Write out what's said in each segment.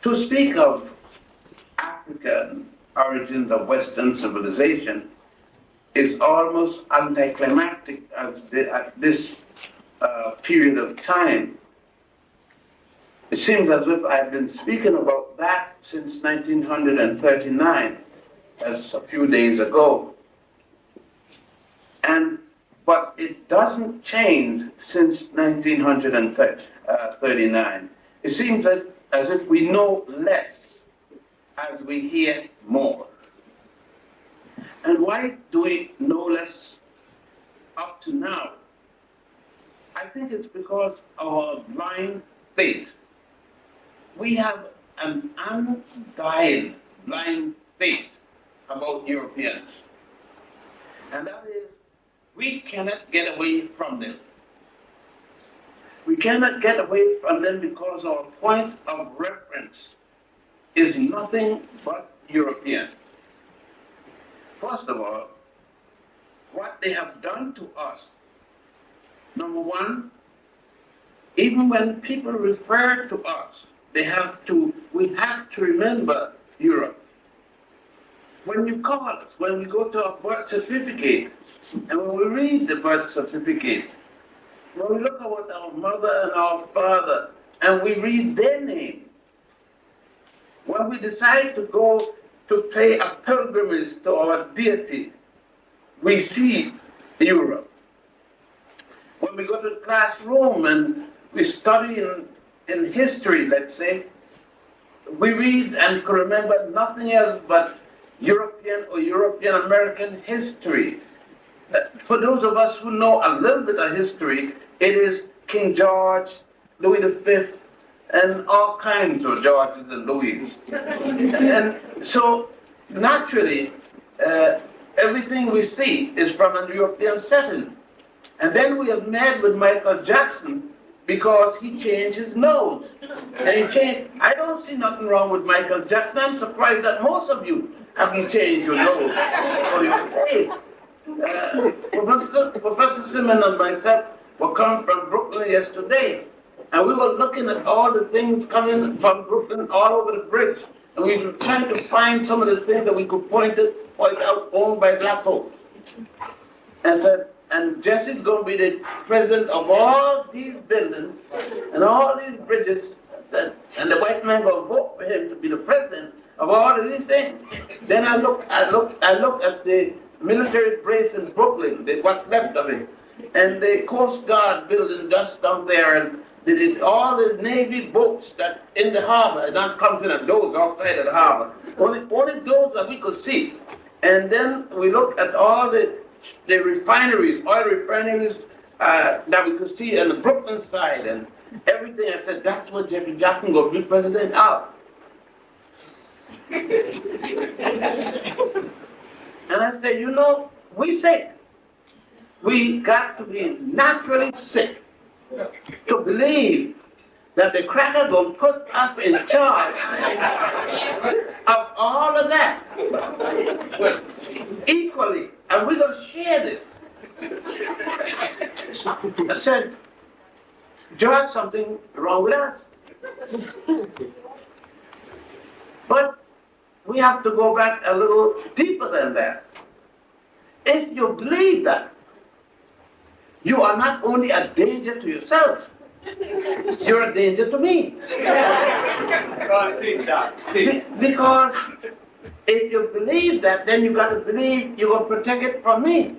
To speak of African origins of Western civilization is almost anticlimactic at this period of time. It seems as if I've been speaking about that since 1939, as a few days ago. But it doesn't change since 1939. It seems as if we know less as we hear more. And why do we know less up to now? I think it's because of our blind faith. We have an undying blind faith about Europeans. And that is, we cannot get away from them. We cannot get away from them because our point of reference is nothing but European. First of all, what they have done to us. Number one, even when people refer to us, we have to remember Europe. When you call us, when we go to our birth certificate, and when we read the birth certificate, when we look at what our mother and our father, and we read their name, when we decide to go to pay a pilgrimage to our deity, we see Europe. When we go to the classroom and we study in history, let's say, we read and can remember nothing else but European or European American history. For those of us who know a little bit of history, it is King George, Louis V, and all kinds of Georges and Louis. And so, naturally, everything we see is from a European setting. And then we are mad with Michael Jackson because he changed his nose. And he changed. I don't see nothing wrong with Michael Jackson. I'm surprised that most of you haven't changed your nose or your face. Professor Simmons and myself were coming from Brooklyn yesterday, and we were looking at all the things coming from Brooklyn all over the bridge, and we were trying to find some of the things that we could point out owned by black folks. And Jesse's going to be the president of all these buildings and all these bridges, and the white man going to vote for him to be the president of all of these things. Then I look at the military base in Brooklyn, what's left of it, and the Coast Guard building just down there, and all the Navy boats that in the harbor, and not counting those outside of the harbor, only those that we could see. And then we look at all the refineries, oil refineries that we could see on the Brooklyn side, and everything. I said, that's what Jeffrey Jackson going to be president of. And I say, we sick. We got to be naturally sick to believe that the cracker will put us in charge of all of that equally, and we're going to share this. I said, George, something wrong with us. But we have to go back a little deeper than that. If you believe that, you are not only a danger to yourself, you're a danger to me. Because if you believe that, then you got to believe you're going to protect it from me.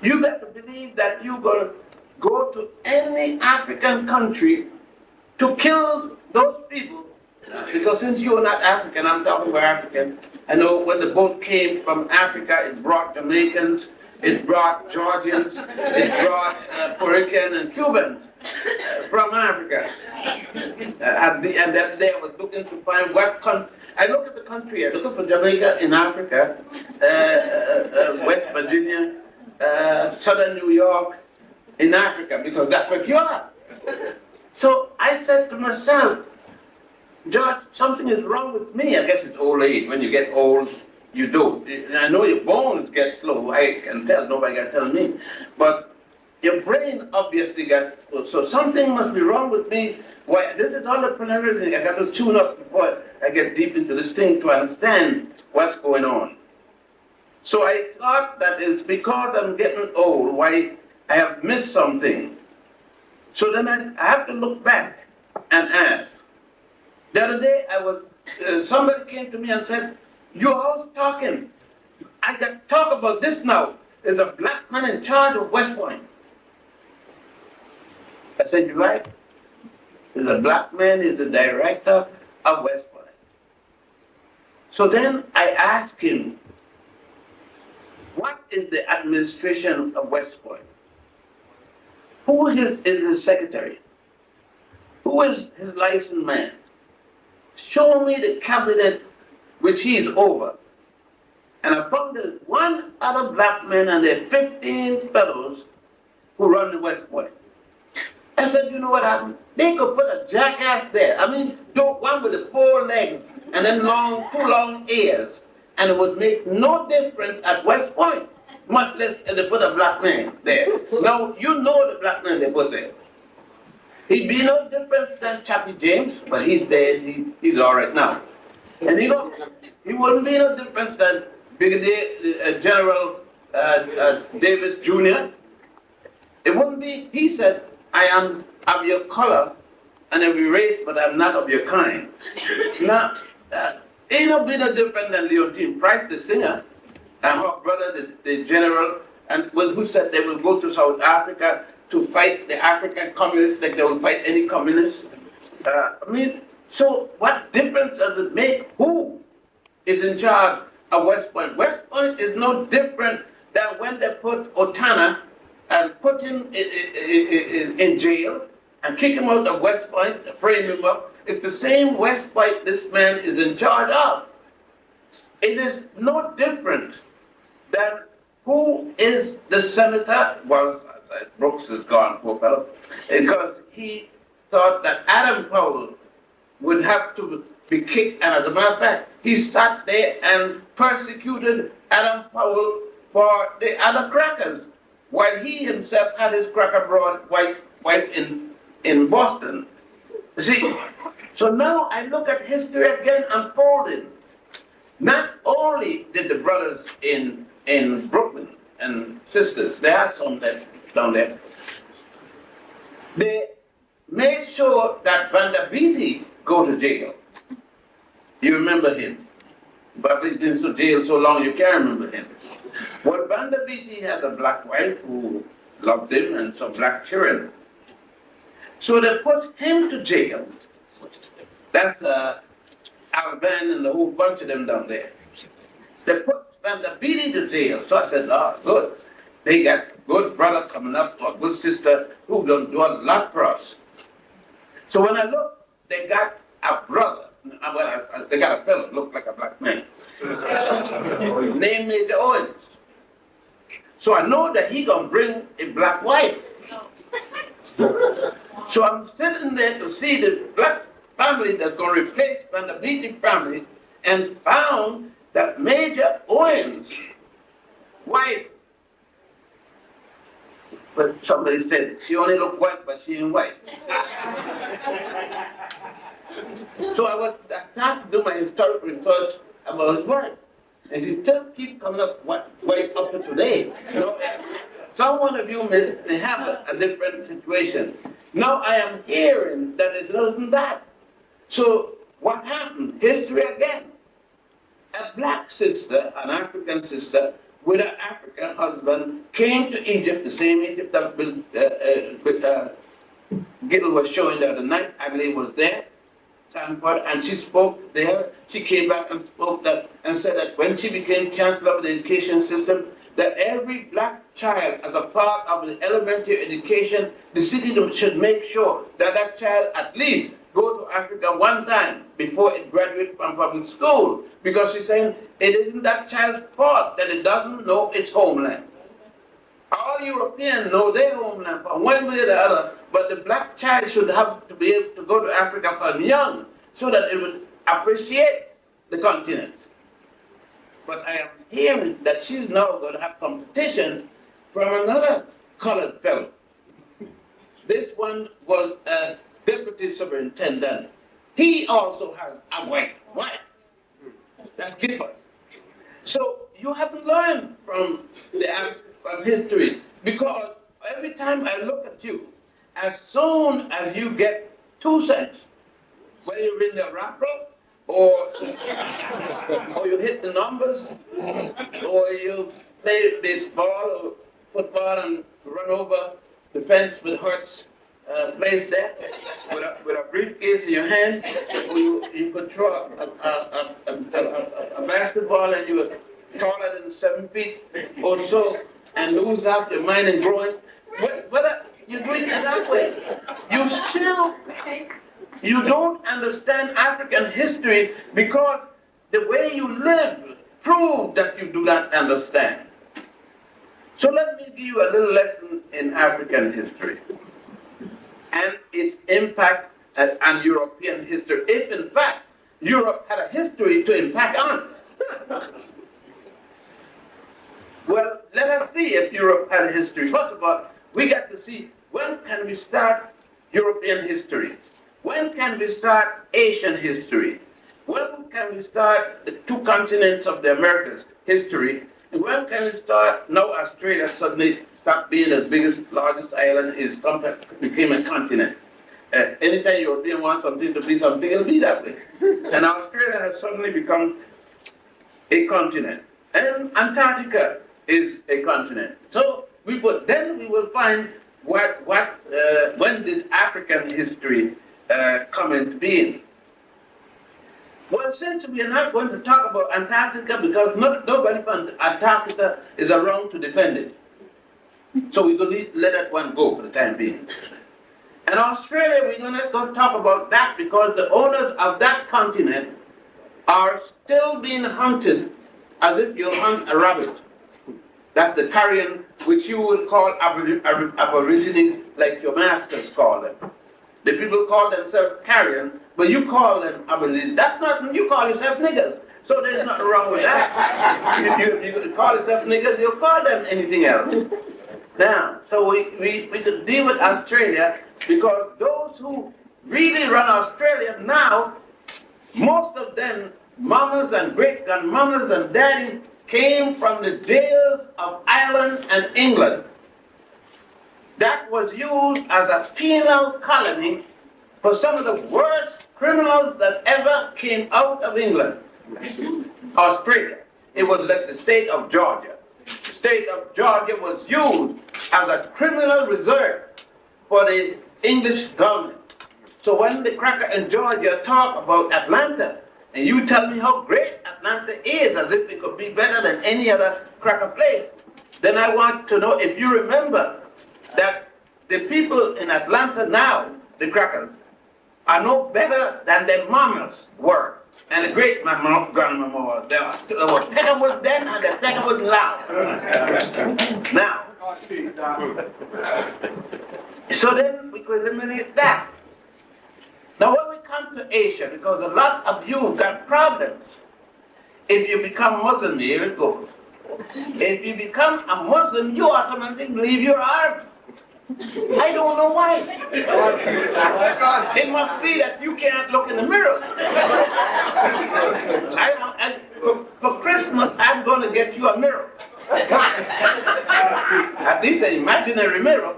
You got to believe that you're going to go to any African country to kill those people. Because since you're not African, I'm talking about African. I know when the boat came from Africa, it brought Jamaicans, it brought Georgians, it brought Puerto Rican and Cubans from Africa. And that day I was looking to find what country. I look at the country, I look for Jamaica in Africa, West Virginia, Southern New York in Africa, because that's what you are. So I said to myself, George, something is wrong with me. I guess it's old age. When you get old, you do. I know your bones get slow. I can tell. Nobody can tell me. But your brain obviously got, so something must be wrong with me. Why, this is all the preliminary thing. I got to tune up before I get deep into this thing to understand what's going on. So I thought that it's because I'm getting old, why I have missed something. So then I have to look back and ask. The other day, somebody came to me and said, "You're always talking. I got to talk about this now. There's a black man in charge of West Point." I said, "You're right. There's a black man, is the director of West Point." So then I asked him, what is the administration of West Point? Who is his secretary? Who is his licensed man? Show me the cabinet which he is over. And I found there's one other black man and there are 15 fellows who run the West Point. I said, you know what happened? They could put a jackass there. I mean, one with the 4 legs and then 2 long ears. And it would make no difference at West Point, much less if they put a black man there. Now, you know the black man they put there. He'd be no different than Chappie James, but he's dead, he's all right now. And he wouldn't be no different than Brigadier General Davis Jr. It wouldn't be, he said, "I am of your color and every race, but I'm not of your kind." Now, ain't no be no different than Leontine Price, the singer, and her brother, the general, and who said they will go to South Africa to fight the African communists like they will fight any communist. So what difference does it make who is in charge of West Point? West Point is no different than when they put Otana and put him in jail and kick him out of West Point, frame him up. It's the same West Point this man is in charge of. It is no different than who is the senator. Well, Brooks is gone, poor fellow, because he thought that Adam Powell would have to be kicked, and as a matter of fact, he sat there and persecuted Adam Powell for the other crackers, while he himself had his cracker broad wife in Boston. See, so now I look at history again unfolding. Not only did the brothers in Brooklyn and sisters, there are some that down there, they made sure that Vanda Beatty go to jail. You remember him, but he's been in jail so long you can't remember him. Well, Vanda Beatty had a black wife who loved him and some black children. So they put him to jail. That's Alban and the whole bunch of them down there. They put Vanda Beatty to jail. So I said, "Oh, good. They got good brother coming up, or good sister who gonna do a lot for us." So when I looked, they got a brother. Well, they got a fellow looked like a black man. Named Major Owens. So I know that he gonna bring a black wife. So I'm sitting there to see the black family that's gonna replace Vanda Beatty family, and found that Major Owens' wife. But somebody said she only looked white, but she ain't white. So I started to do my historical research about his wife. And she still keeps coming up white up to today. You know, some one of you may have a different situation. Now I am hearing that it wasn't that. So what happened? History again. A black sister, an African sister, with an African husband, came to Egypt, the same Egypt that Gill was showing the other night. Agley was there, Stanford, and she spoke there. She came back and spoke that and said that when she became chancellor of the education system, that every black child, as a part of the elementary education, the city should make sure that that child at least go to Africa one time before it graduates from public school. Because she's saying it isn't that child's fault that it doesn't know its homeland. All Europeans know their homeland from one way or the other, but the black child should have to be able to go to Africa from young so that it would appreciate the continent. But I am hearing that she's now going to have competition from another colored fellow. This one was a deputy superintendent. He also has a white wife. That's Gifford. So you have to learn from from history, because every time I look at you, as soon as you get 2 cents, whether you win the raffle or you hit the numbers, or you play baseball or football and run over the fence with Hertz place there with a briefcase in your hand, or you could throw a basketball and you were taller than 7 feet or so and lose out your mind and growing. Whether you're doing it that way, you don't understand African history, because the way you live proves that you do not understand. So let me give you a little lesson in African history and its impact on European history, if in fact Europe had a history to impact on. Well, let us see if Europe had a history. First of all, we got to see, when can we start European history? When can we start Asian history? When can we start the 2 continents of the Americas history? And when can we start, now Australia suddenly stopped being the biggest, largest island, became a continent. Anytime European wants something to be something, it'll be that way. And Australia has suddenly become a continent. And Antarctica is a continent. So then we will find when did African history come into being. Well, since we are not going to talk about Antarctica, because nobody from Antarctica is around to defend it, so we're going to let that one go for the time being. And Australia, we're not going to talk about that, because the owners of that continent are still being hunted as if you hunt a rabbit. That's the carrion, which you will call aborigines, like your masters call them. The people call themselves carrion, but you call them aborigines. That's not, you call yourself niggers. So there's nothing wrong with that. If you call yourself niggers, you call them anything else. Now, so we could deal with Australia, because those who really run Australia now, most of them, mamas and great-grandmamas and daddies, came from the jails of Ireland and England. That was used as a penal colony for some of the worst criminals that ever came out of England. Australia. It was like the state of Georgia. The state of Georgia was used as a criminal reserve for the English government. So when the cracker in Georgia talk about Atlanta, and you tell me how great Atlanta is, as if it could be better than any other cracker place, then I want to know if you remember that the people in Atlanta now, the crackers, are no better than their mamas were. And the great grandmama was. There was Peckerwood then, and the Peckerwood now. Now. So then we could eliminate that. Now when we come to Asia, because a lot of you got problems, if you become Muslim, here it goes. If you become a Muslim, you automatically leave your Arab. I don't know why. It must be that you can't look in the mirror. For Christmas, I'm going to get you a mirror. At least an imaginary mirror,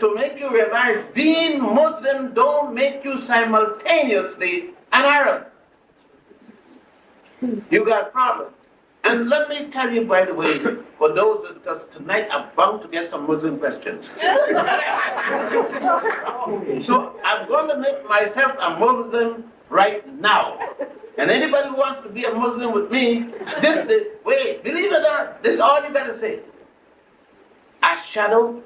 to make you realize being Muslim don't make you simultaneously an Arab. You got problems. And let me tell you, by the way, for those because tonight I'm bound to get some Muslim questions. So I'm going to make myself a Muslim right now. And anybody who wants to be a Muslim with me, wait, believe it or not, this is all you got to say. Ashhadu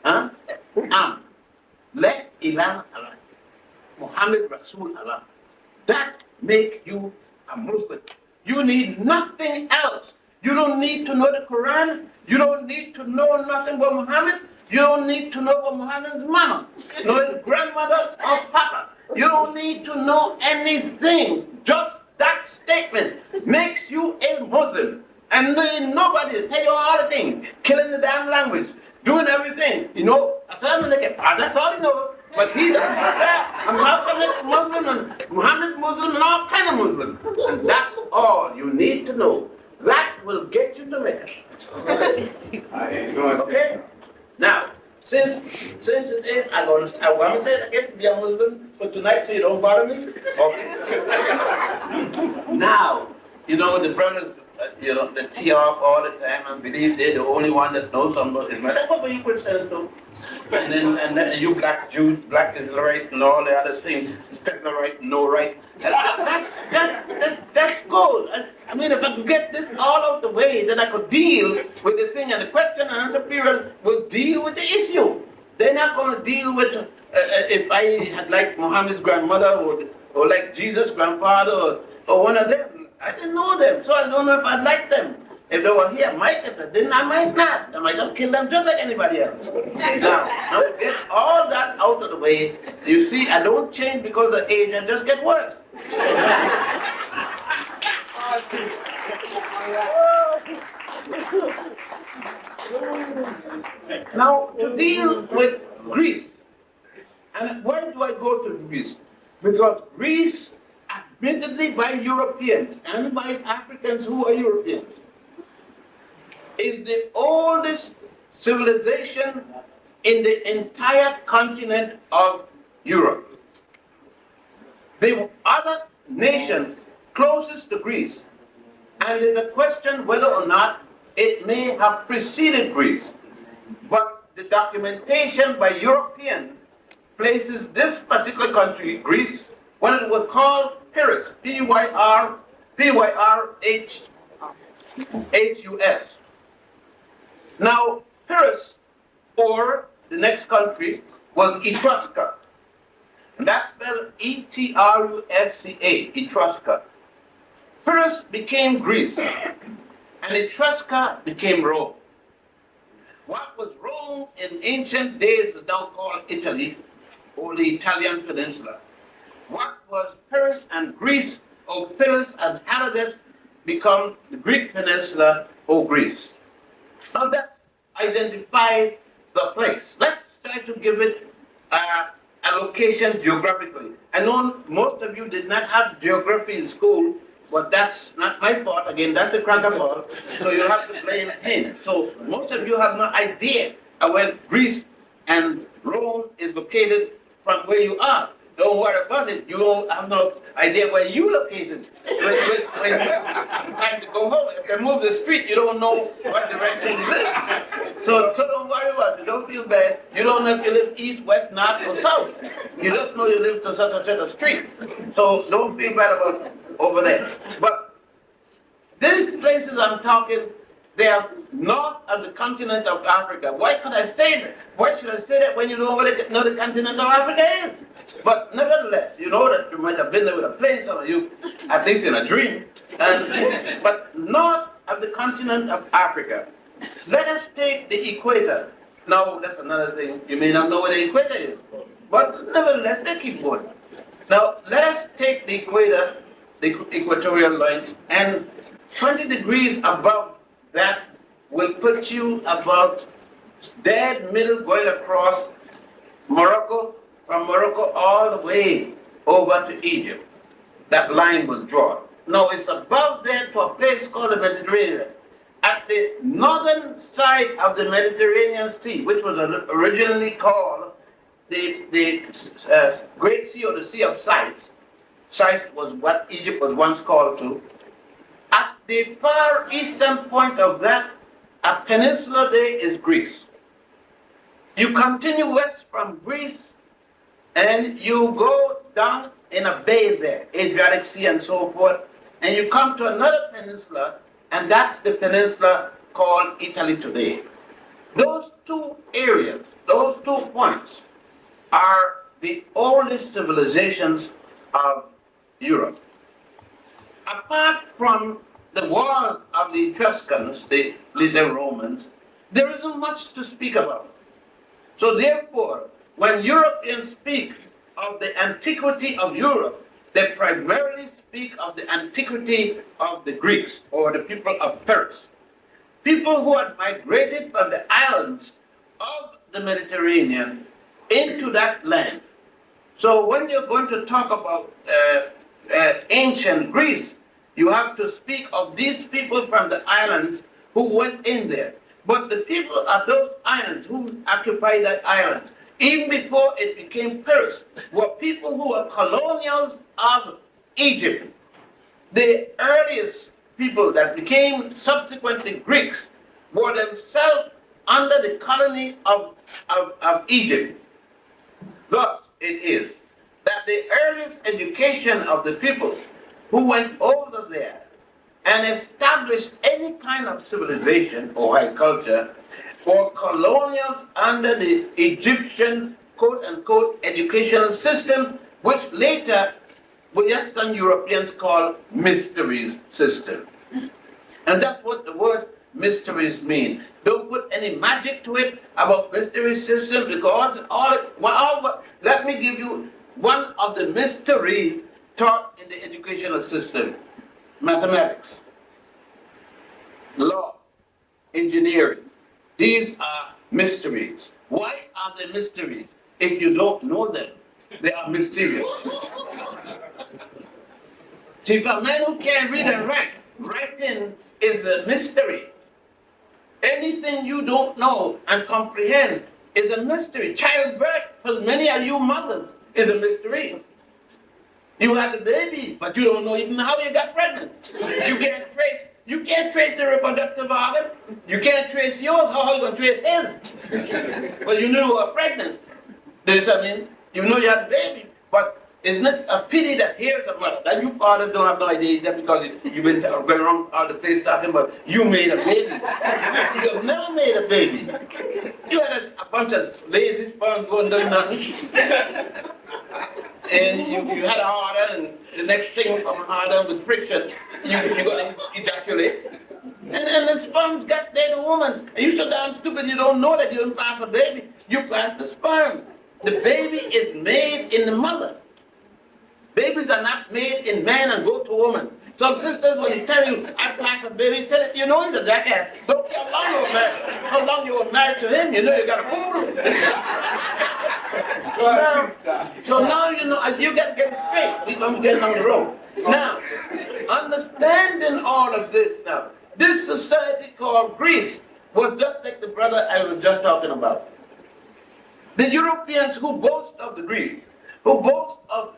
an la ilaha illallah, Muhammad Rasul Allah. That make you a Muslim. You need nothing else. You don't need to know the Quran. You don't need to know nothing about Muhammad. You don't need to know about Muhammad's mama, nor his grandmother or papa. You don't need to know anything. Just that statement makes you a Muslim. And nobody tell you all the things. Killing the damn language, doing everything. You know, that's all he knows. But he doesn't know that. And Malcolm is Muslim, and Muhammad Muslim, and all kind of Muslims. And that's all you need to know. That will get you to Mecca. Okay? Now, since it is, I'm going to say it again to be a Muslim for tonight so you don't bother me. Okay. Now, you know, the brothers, they tee off all the time and believe they're the only one that knows something. That's what you could say too. And then you black Jews, black Israelite, and all the other things, Israelite, no right. That's good. I mean, if I could get this all out the way, then I could deal with the thing, and the question and answer period will deal with the issue. They're not going to deal with if I had like Muhammad's grandmother or like Jesus' grandfather or one of them. I didn't know them, so I don't know if I'd like them. If they were here, I might have, but then I might not. I might have killed them just like anybody else. Now to get all that out of the way, you see, I don't change because of age, I just get worse. Now, to deal with Greece, and why do I go to Greece? Because Greece, admittedly by Europeans and by Africans who are Europeans, is the oldest civilization in the entire continent of Europe. The other nation closest to Greece, and there's a question whether or not it may have preceded Greece, but the documentation by Europeans places this particular country, Greece, when it was called Pyrrhus, Pyrrhus. Now, Pyrrhus, or the next country, was Etrusca. And that's spelled Etrusca, Etrusca. Pyrrhus became Greece, and Etrusca became Rome. What was Rome in ancient days is now called Italy, or the Italian peninsula. What was Pyrrhus and Greece, or Phyllis and Herodes, become the Greek peninsula, or Greece. Now let's identify the place. Let's try to give it a location geographically. I know most of you did not have geography in school, but that's not my fault. Again, that's the cracker fault. So you'll have to blame him. So most of you have no idea of where Greece and Rome is located from where you are. Don't worry about it. You don't have no idea where you located. When it's time to go home, if they move the street, you don't know what direction you live. So don't worry about it. Don't feel bad. You don't know if you live east, west, north, or south. You just know you live to such and such a street. So don't feel bad about over there. But these places I'm talking, they are north of the continent of Africa. Why could I say that? Why should I say that when you don't know the continent of Africa is? But nevertheless, you know that you might have been there with a plane, some of you, at least in a dream. But north of the continent of Africa, let us take the equator. Now, that's another thing. You may not know where the equator is. But nevertheless, they keep going. Now, let us take the equator, the equatorial line, and 20 degrees above that will put you about dead middle going across Morocco, from Morocco all the way over to Egypt. That line was drawn. Now it's above there to a place called the Mediterranean. At the northern side of the Mediterranean Sea, which was originally called the Great Sea or the Sea of Sights. Sights was what Egypt was once called to. At the far eastern point of that, a peninsula there is Greece. You continue west from Greece and you go down in a bay there, Adriatic Sea and so forth, and you come to another peninsula, and that's the peninsula called Italy today. Those two areas, those 2 points, are the oldest civilizations of Europe. Apart from the wars of the Etruscans, the little Romans, there isn't much to speak about. So therefore, when Europeans speak of the antiquity of Europe, they primarily speak of the antiquity of the Greeks, or the people of Pyrrhus. People who had migrated from the islands of the Mediterranean into that land. So when you're going to talk about ancient Greece, you have to speak of these people from the islands who went in there. But the people of those islands who occupied that island, even before it became Paris, were people who were colonials of Egypt. The earliest people that became subsequently Greeks were themselves under the colony of Egypt. Thus, it is that the earliest education of the people who went over there and established any kind of civilization or white culture were colonials under the Egyptian quote-unquote educational system, which later Western Europeans call mysteries system. And that's what the word mysteries mean. Don't put any magic to it about mystery system because let me give you one of the mysteries taught in the educational system. Mathematics, law, engineering. These are mysteries. Why are they mysteries? If you don't know them, they are mysterious. See, for a man who can't read and write, writing is a mystery. Anything you don't know and comprehend is a mystery. Childbirth, for many of you mothers, is a mystery. You had a baby, but you don't know even how you got pregnant. You can't trace the reproductive organ. You can't trace yours. How are you going to trace his? But you knew you were pregnant. You know you had a baby, but isn't it a pity that here's a mother? That you fathers don't have no idea that because you've been going around all the place talking about you made a baby. You've never made a baby. You had a bunch of lazy sperm going doing nothing. And you had a harder, and the next thing from harder with friction, you're going to ejaculate. And the sperm got there, the woman. And you're so damn stupid you don't know that you didn't pass a baby. You passed the sperm. The baby is made in the mother. Babies are not made in man and go to woman. Some sisters, when he tell you, I pass a baby, tell it, you know he's a jackass. Don't care how long you were married to him, you know you got a fool. So now you know, you got to get it straight. We're getting on the road. Now, understanding all of this now, this society called Greece was just like the brother I was just talking about. The Europeans who boast of the Greeks, who boast of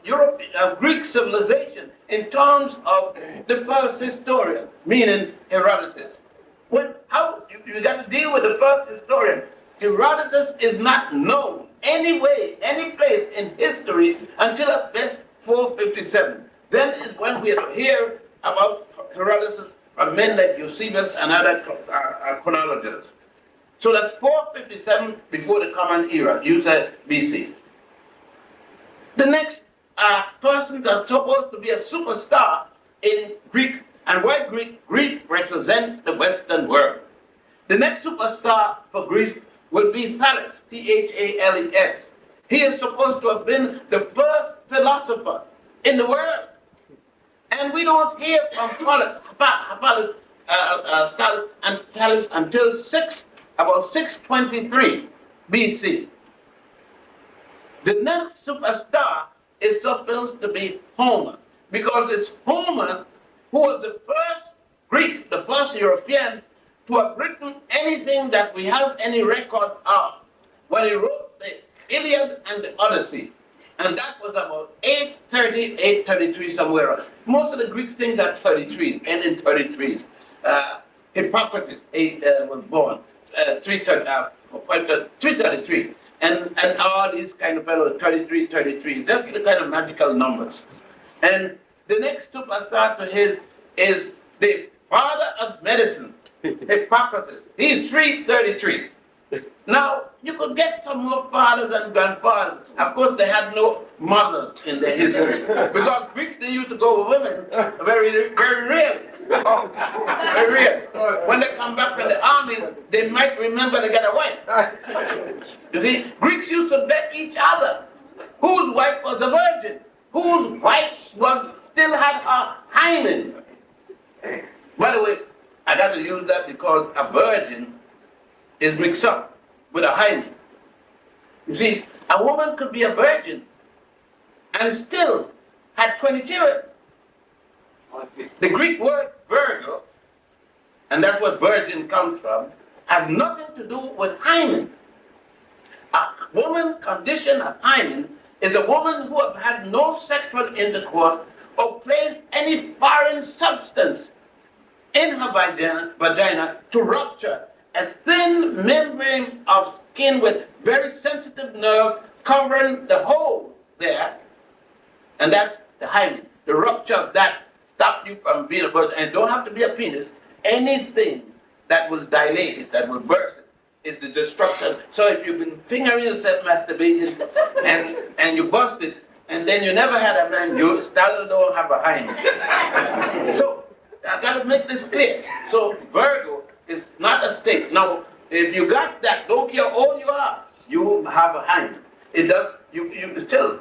Greek civilization in terms of the first historian, meaning Herodotus. You got to deal with the first historian. Herodotus is not known any way, any place in history until at best 457. Then is when we hear about Herodotus from men like Eusebius and other chronologists. So that's 457 before the Common Era, you said BC. The next person that's supposed to be a superstar in Greek, and why Greek? Greek represents the Western world. The next superstar for Greece will be Thales, Thales. He is supposed to have been the first philosopher in the world. And we don't hear from Thales until about 623 BC. The next superstar is supposed to be Homer, because it's Homer who was the first Greek, the first European to have written anything that we have any record of, when he wrote the Iliad and the Odyssey. And that was about 830, 833 somewhere. Most of the Greek things are 33, and in 33. Hippocrates was born 333. And all these kind of fellows, 33, 33, just the kind of magical numbers. And the next superstar to his is the father of medicine, Hippocrates. He's 333. Now, you could get some more fathers and grandfathers. Of course, they had no mothers in their history. Because Greeks, they used to go with women very, very rarely. Very rare. When they come back from the army, they might remember they got a wife. You see, Greeks used to bet each other whose wife was a virgin, whose wife still had a hymen. By the way, I got to use that because a virgin is mixed up. with a hymen. You see, a woman could be a virgin and still had 20 children. The Greek word virgo, and that's what virgin comes from, has nothing to do with hymen. A woman condition of hymen is a woman who has had no sexual intercourse or placed any foreign substance in her vagina to rupture a thin membrane of skin with very sensitive nerve covering the hole there, and that's the hymen. The rupture of that stops you from being a virgin, and it don't have to be a penis. Anything that will dilate it, that will burst it, is the destruction. So if you've been fingering yourself masturbating and you bust it, and then you never had a man, you still don't have a hymen. So I got to make this clear. So Virgo is not a state. Now, if you got that, don't care how old you are, you have a hymen. It does. You still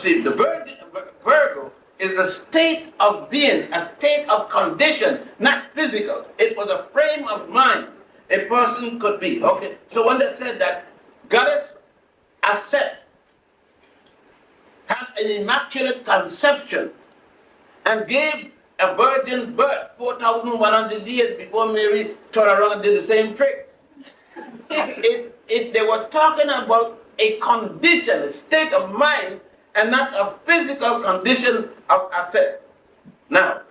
see the Virgo is a state of being, a state of condition, not physical. It was a frame of mind a person could be. Okay. So when they said that goddess Aset had an immaculate conception and gave a virgin birth 4,100 years before Mary turned around and did the same trick. They were talking about a condition, a state of mind, and not a physical condition of Aset. Now,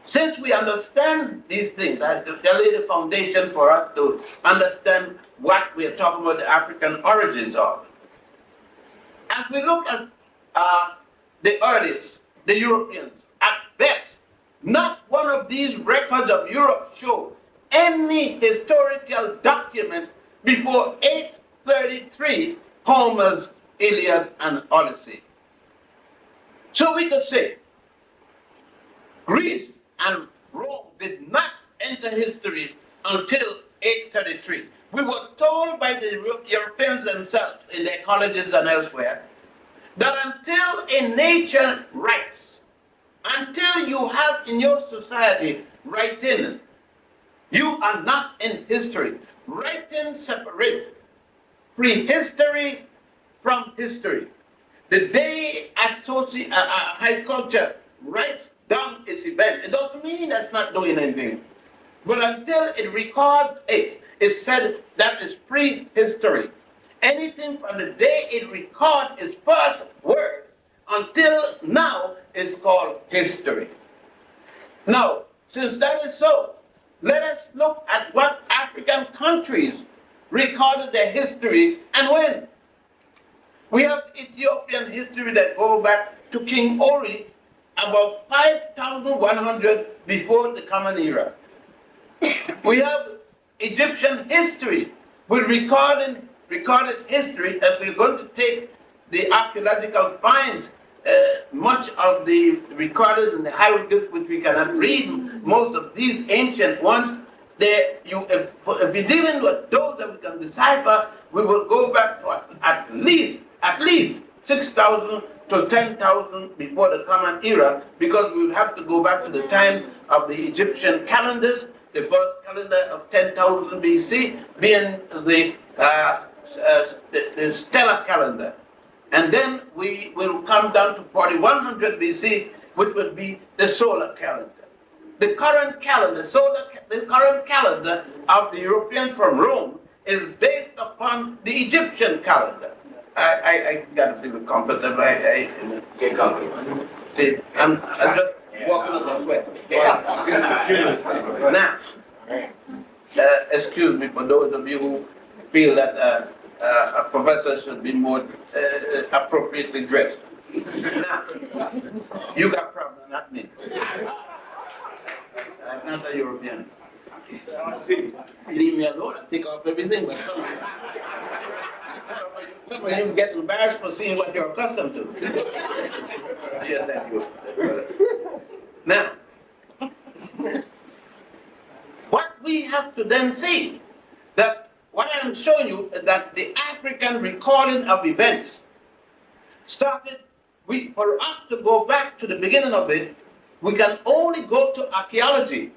since we understand these things, that they lay the foundation for us to understand what we are talking about the African origins of. As we look at the earliest, the Europeans, at best, not one of these records of Europe show any historical document before 833 Homer's Iliad and Odyssey. So we could say Greece and Rome did not enter history until 833. We were told by the Europeans themselves in their colleges and elsewhere that until a nation writes, until you have in your society writing, you are not in history. Writing separates prehistory from history. The day high culture writes down its event, it doesn't mean that's not doing anything. But until it records it, it said that is prehistory. Anything from the day it records its first word until now is called history. Now, since that is so, let us look at what African countries recorded their history and when. We have Ethiopian history that goes back to King Ori about 5,100 before the Common Era. We have Egyptian history with recorded history, and we're going to take the archaeological finds, much of the recorded in the hieroglyphs which we cannot read, most of these ancient ones, if we're dealing with those that we can decipher, we will go back to at least 6,000 to 10,000 before the Common Era, because we will have to go back to the time of the Egyptian calendars, the first calendar of 10,000 BC being the stellar calendar. And then we will come down to 4100 BC, which would be the solar calendar. The current calendar, the current calendar of the Europeans from Rome is based upon the Egyptian calendar. I got to feel comfortable. I get comfortable. See, I'm just walking on the sweat. Now, excuse me for those of you who feel that a professor should be more appropriately dressed. Now, you got problems, not me. I'm not a European. Leave me alone and take off everything. But some of you get embarrassed for seeing what you're accustomed to. Yes, thank you. Now, what we have to then see, that what I'm showing you is that the African recording of events started, for us to go back to the beginning of it, we can only go to archaeology,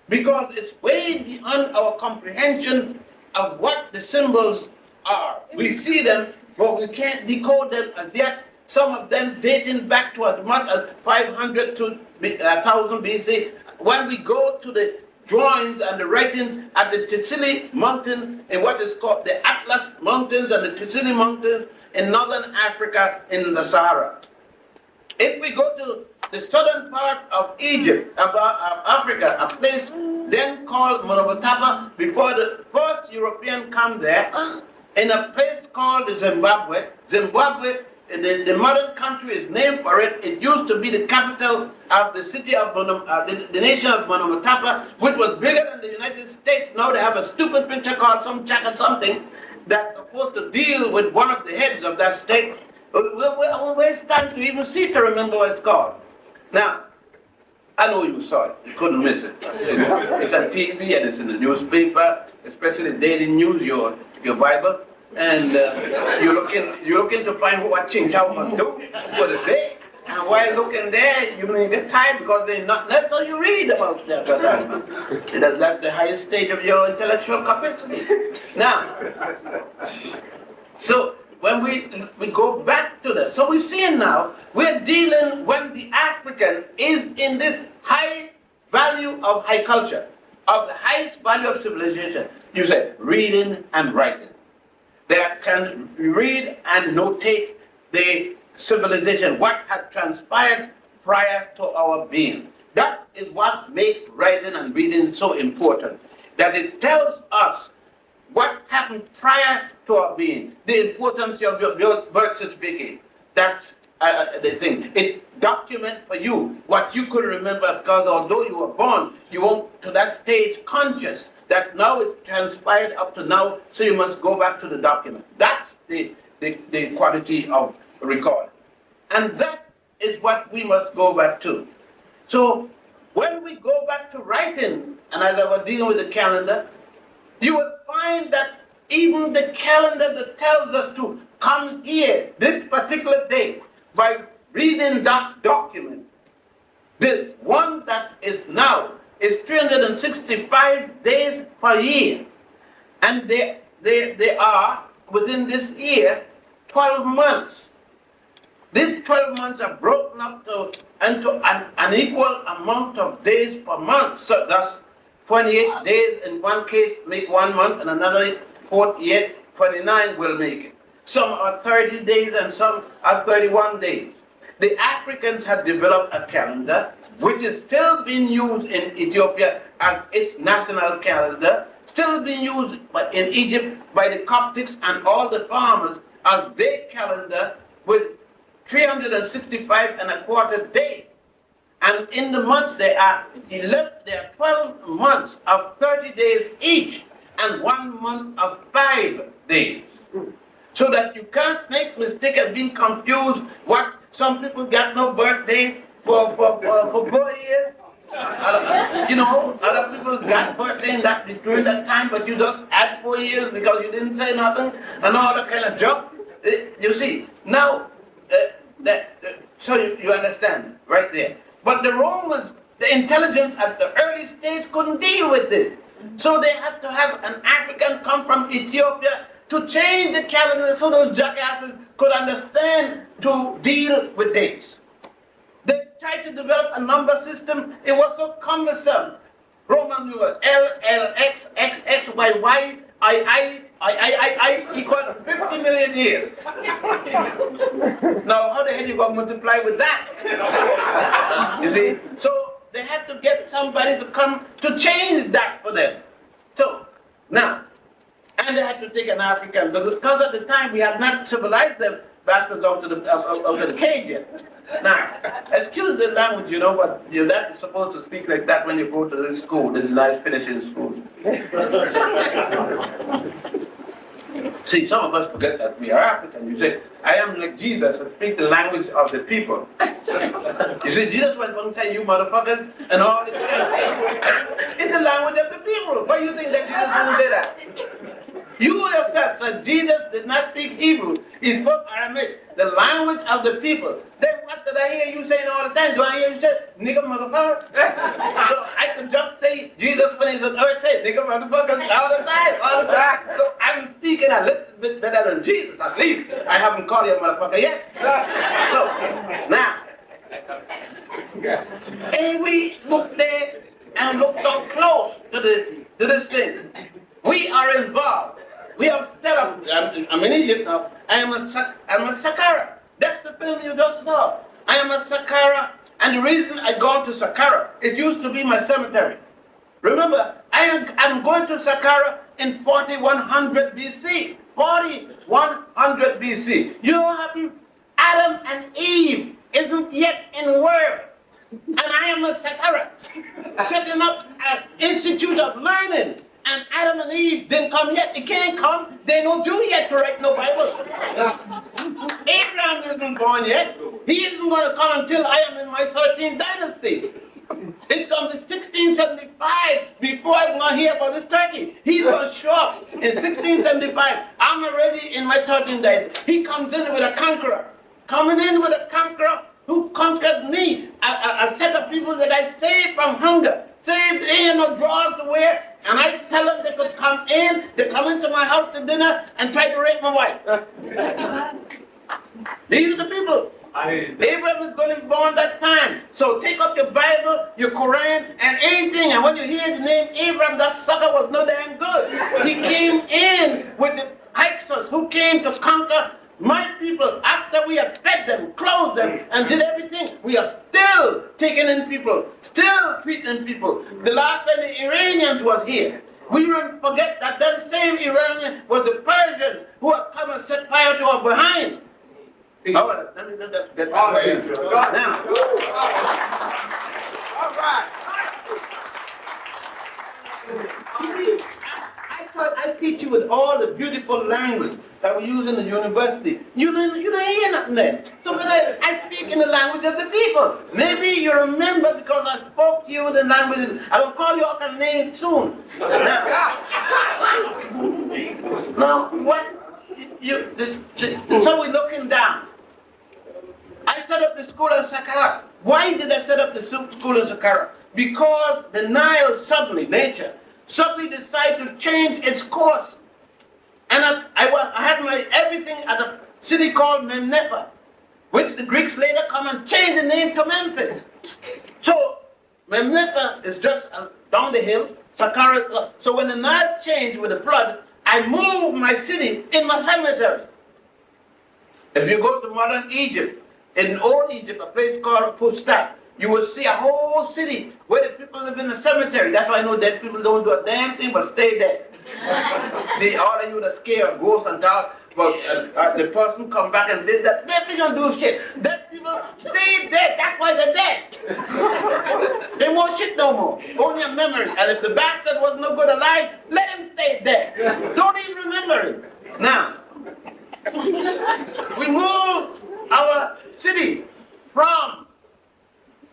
because it's way beyond our comprehension of what the symbols are. We see them, but we can't decode them as yet. Some of them dating back to as much as 500 to 1000 BC. When we go to the drawings and the writings at the Tsitsili Mountain in what is called the Atlas Mountains and the Tsitsili Mountains in northern Africa in the Sahara. If we go to the southern part of Egypt, of Africa, a place then called Monopotapa, before the first European come there, in a place called Zimbabwe. Zimbabwe, the modern country is named for it. It used to be the capital of the city of the nation of Monopotapa, which was bigger than the United States. Now they have a stupid picture called some check or something that's supposed to deal with one of the heads of that state. We're wasting time to even see to remember what it's called. Now, I know you saw it. You couldn't miss it. It's on TV and it's in the newspaper, especially daily news, your Bible, and you're looking to find what Ching Chow must do for the day. And while looking there, you may get tired because they're not. That's all you read about that. That's the highest stage of your intellectual capacity. Now, so when we go back to that, so we're seeing now, we're dealing when the African is in this high value of high culture, of the highest value of civilization. You say reading and writing. They can read and notate the civilization, what has transpired prior to our being. That is what makes writing and reading so important. That it tells us what happened prior to our being, the importance of your birth certificate. That's the thing. It documents for you what you could remember, because although you were born, you won't to that stage conscious that now it's transpired up to now, so you must go back to the document. That's the quality of record. And that is what we must go back to. So when we go back to writing, and as I was dealing with the calendar, you will find that even the calendar that tells us to come here this particular day by reading that document, the one that is now is 365 days per year. And they are, within this year, 12 months. These 12 months are broken up into an equal amount of days per month. So that's 28 days in one case make 1 month, and another 48, 29 will make it. Some are 30 days and some are 31 days. The Africans had developed a calendar which is still being used in Ethiopia as its national calendar, still being used in Egypt by the Coptics and all the farmers as their calendar, with 365 and a quarter days. And in the months there are 12 months of 30 days each, and 1 month of 5 days. So that you can't make mistake of being confused. What some people got no birthday for 4 years. You know, other people got birthday in during that time, but you just add 4 years because you didn't say nothing and all that kind of junk. You see, now so you understand right there. But the Romans, the intelligence at the early stage couldn't deal with it. So they had to have an African come from Ethiopia to change the calendar so those jackasses could understand to deal with dates. They tried to develop a number system. It was so cumbersome. Roman numerals L, L, X, X, X, Y, Y, I equal 50 million years. Now, how the hell you going to multiply with that? You see? So they had to get somebody to come to change that for them. So, now, and they had to take an African, because at the time we had not civilized them bastards out of the cage yet. Now, excuse the language, you know, but you're not supposed to speak like that when you go to this school. This is nice finishing school. See, some of us forget that we are African. You say, I am like Jesus and speak the language of the people. You see, Jesus was going to say, you motherfuckers, and all this kind of thing. It's the language of the people. Why do you think that Jesus didn't say that? You yourself said Jesus did not speak Hebrew. He spoke Aramaic, the language of the people. Then what did I hear you saying all the time? Do I hear you say, nigga motherfucker? So I could just say Jesus when he's on earth say, nigga motherfuckers all the time. So I'm speaking a little bit better than Jesus, at least. I haven't called you a motherfucker yet. So, now, and we look there and look so close to this thing. We are involved. We have set up, I'm in Egypt now, I'm a Saqqara. That's the film you just saw. I am a Saqqara, and the reason I gone to Saqqara, it used to be my cemetery. Remember, I'm going to Saqqara in 4100 BC. 4100 BC. You know what happened? Adam and Eve isn't yet in the world. And I am a Saqqara, setting up an institute of learning. And Adam and Eve didn't come yet. They can't come. They no Jew yet to write no Bible. Abraham isn't born yet. He isn't going to come until I am in my 13th dynasty. It's going to be 1675 before I'm going to hear about this Turkey. He's going to show up in 1675. I'm already in my 13th dynasty. He comes in with a conqueror. Coming in with a conqueror who conquered me. A set of people that I saved from hunger. Saved in no drawers to wear, and I tell them they could come in, they come into my house to dinner and try to rape my wife. These are the people. Abraham is going to be born that time. So take up your Bible, your Quran, and anything, and when you hear the name Abraham, that sucker was no damn good. He came in with the Hyksos who came to conquer my people. After we have fed them, clothed them, and did everything, we are still taking in people, still treating people. The last time the Iranians was here, we don't forget that that same Iranian was the Persians who had come and set fire to our behind. All right, let me get that now. All right. I teach you with all the beautiful language that we use in the university. You don't hear nothing there. So when I speak in the language of the people. Maybe you remember because I spoke to you in the language. I will call you up a name soon. Now what? So we're looking down. I set up the school in Saqqara. Why did I set up the school in Saqqara? Because the Nile suddenly, nature, suddenly decided to change its course. And I had my everything at a city called Memphis, which the Greeks later come and change the name to Memphis. So Memphis is just down the hill, Saqqara. So when the Nile changed with the flood, I moved my city in my cemetery. If you go to modern Egypt, in old Egypt, a place called Pustat, you will see a whole city where the people live in the cemetery. That's why I know dead people don't do a damn thing but stay dead. All of you that scared ghosts and talk, but the person come back and did that. Dead people don't do shit. Dead people stay dead. That's why they're dead. They won't shit no more. Only a memory. And if the bastard was no good alive, let him stay dead. Don't even remember it. Now, we moved our city from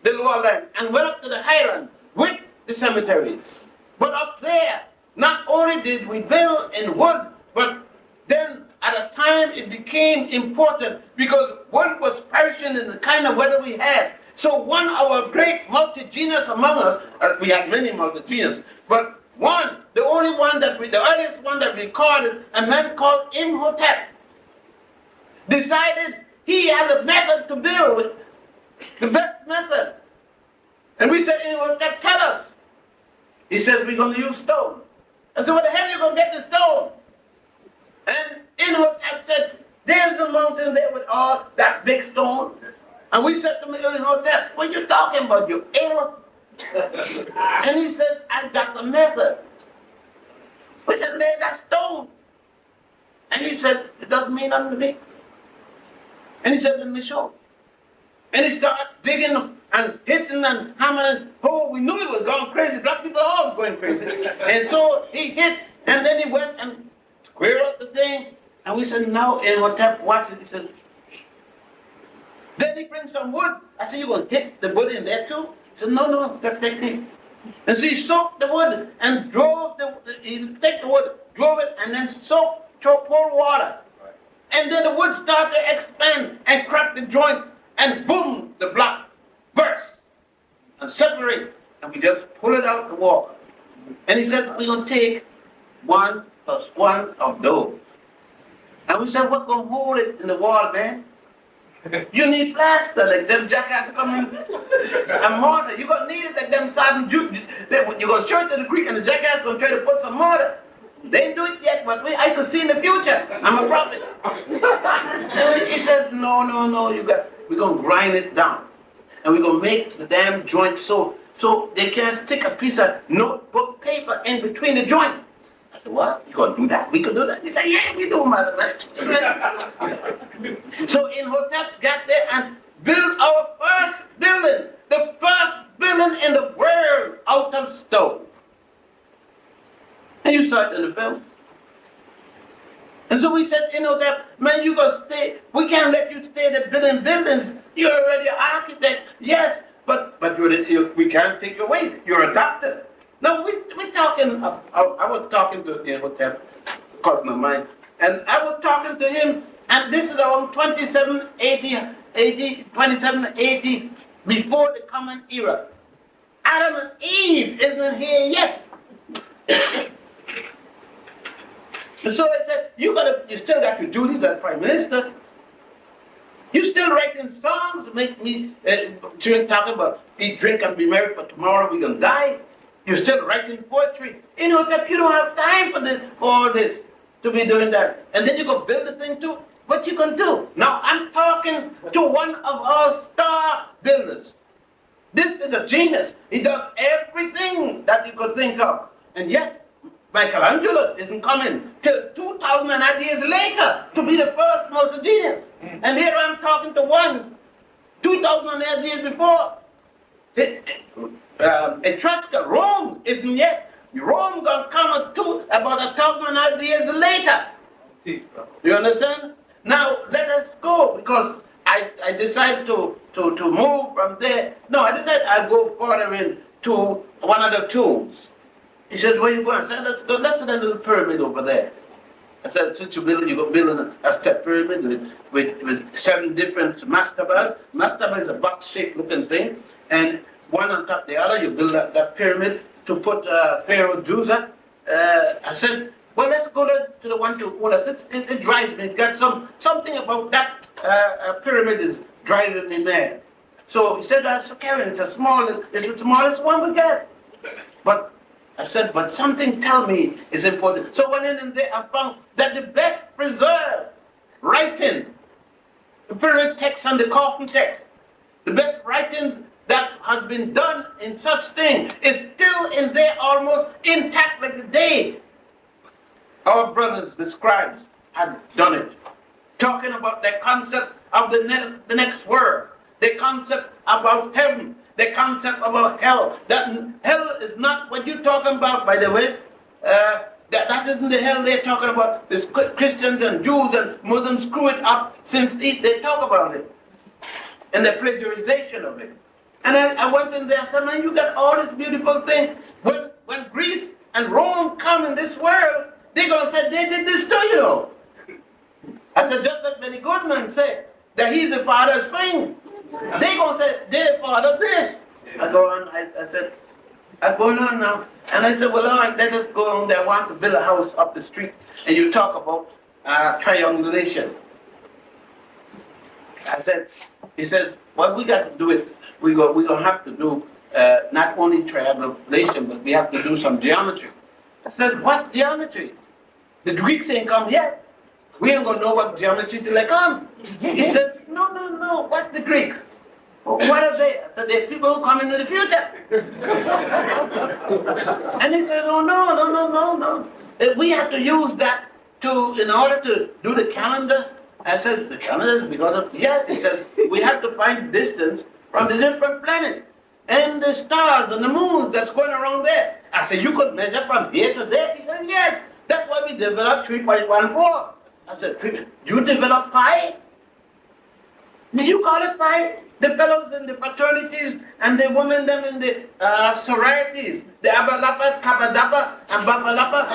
the lower land and went up to the highland with the cemeteries. But up there, not only did we build in wood, but then at a time it became important because wood was perishing in the kind of weather we had. So one of our great multi-genius among us, we had many multi-genius, but one, the only one that the earliest one that we recorded, a man called Imhotep, decided he had a method to build with, the best method. And we said, Imhotep, tell us. He said, we're going to use stone. I said, where the hell are you going to get the stone? And Imhotep said, there's the mountain there with all that big stone. And we said to Imhotep, what are you talking about, you idiot? And he said, I got the method. We said, there's that stone. And he said, it doesn't mean nothing to me. And he said, let me show. And he started digging and hitting and hammering. Oh, we knew he was going crazy. Black people are always going crazy. And so he hit, and then he went and squared up the thing. And we said, now Imhotep, watch it. He said, then he brings some wood. I said, you going to hit the wood in there too? He said, no, that's technique. And so he soaked the wood and he took the wood, drove it, and then pour water. And then the wood started to expand and crack the joint, and boom, the block burst and separate. And we just pull it out the wall. And he said, we're going to take 1 + 1 of those. And we said, what's going to hold it in the wall, man? You need plaster, like them jackass coming and mortar. You're going to need it like them Sergeant Juke. You're going to show it to the Greek and the jackass going to try to put some mortar. They ain't do it yet, but I could see in the future. I'm a prophet. He said, no, we're going to grind it down. And we're going to make the damn joint so they can't stick a piece of notebook paper in between the joint. I said, what? You going to do that? We could do that? He said, yeah, we do, mathematics. So Imhotep got there and built our first building, the first building in the world out of stone. And you saw it in the film. And so we said, man, you gonna stay. We can't let you stay there building buildings. You're already an architect, yes, but we can't take you away. You're a doctor. No, we're talking. I was talking to Imhotep, caught my mind, and I was talking to him, and this is around 2780 before the Common Era. Adam and Eve isn't here yet. And so I said, you still got your duties as Prime Minister. You still writing songs to make me talking about eat, drink, and be merry, for tomorrow we're gonna die. You're still writing poetry. You don't have time for all this, to be doing that. And then you go build the thing too. What you gonna do? Now I'm talking to one of our star builders. This is a genius. He does everything that you could think of. And yet, Michelangelo isn't coming till 2,000 years later to be the first most genius. And here I'm talking to one 2,000 years before. Etrusca, Rome isn't yet. Rome gonna come about 1,000 years later. You understand? Now let us go, because I decided to move from there. No, I decided I'll go further in to one of the tombs. He says, where you going? I said, let's go. That's that little pyramid over there. I said, since you're building a step pyramid with 7 different mastabas. Mastaba is a box-shaped looking thing, and one on top of the other, you build that pyramid to put Pharaoh Jusa. I said, well, let's go to the one to Ola. It drives me. It got something about that pyramid is driving me mad. So he said, that's okay, it's the smallest one we got. But I said, but something tell me is important. So when in there, I found that the best preserved writing, the pyramid text and the coffin text, the best writings that has been done in such thing is still in there, almost intact like the day our brothers, the scribes, had done it. Talking about the concept of the next world, the concept about heaven, the concept about hell. That hell is not what you're talking about, by the way. That isn't the hell they're talking about. The Christians and Jews and Muslims screw it up since they talk about it. And the plagiarization of it. And I went in there and said, man, you got all this beautiful thing. When Greece and Rome come in this world, they're going to say, they did this too, I said, just like Benny Goodman said, that he's the father of spring. They're going to say, they're the father of this. I go on, I said, I'm going on now. And I said, well, all right, let us go on there. I want to build a house up the street. And you talk about triangulation. He said, well, we got to do it. We're going to have to do not only triangulation, but we have to do some geometry. I said, what geometry? The Greeks ain't come yet. We ain't going to know what geometry till they come. He said, no, what's the Greeks? What are they? I said, they're people who come into the future. And he said, oh, no. We have to use that in order to do the calendar. I said, the calendar is because of, yes, he said, we have to find distance from the different planets and the stars and the moons that's going around there. I said, you could measure from here to there? He said, yes. That's why we developed 3.14. I said, you developed 5? Did you call it 5? The fellows in the fraternities and the women them in the sororities, the Abalapa, Kabadapa, and Babalapa,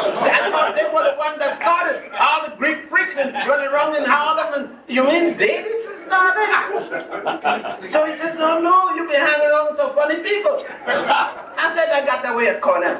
they were the ones that started all the Greek freaks and running around in Harlem. And you mean they didn't start it? So he said, no, you've been hanging around with some funny people. I said, I got that way at Cornell.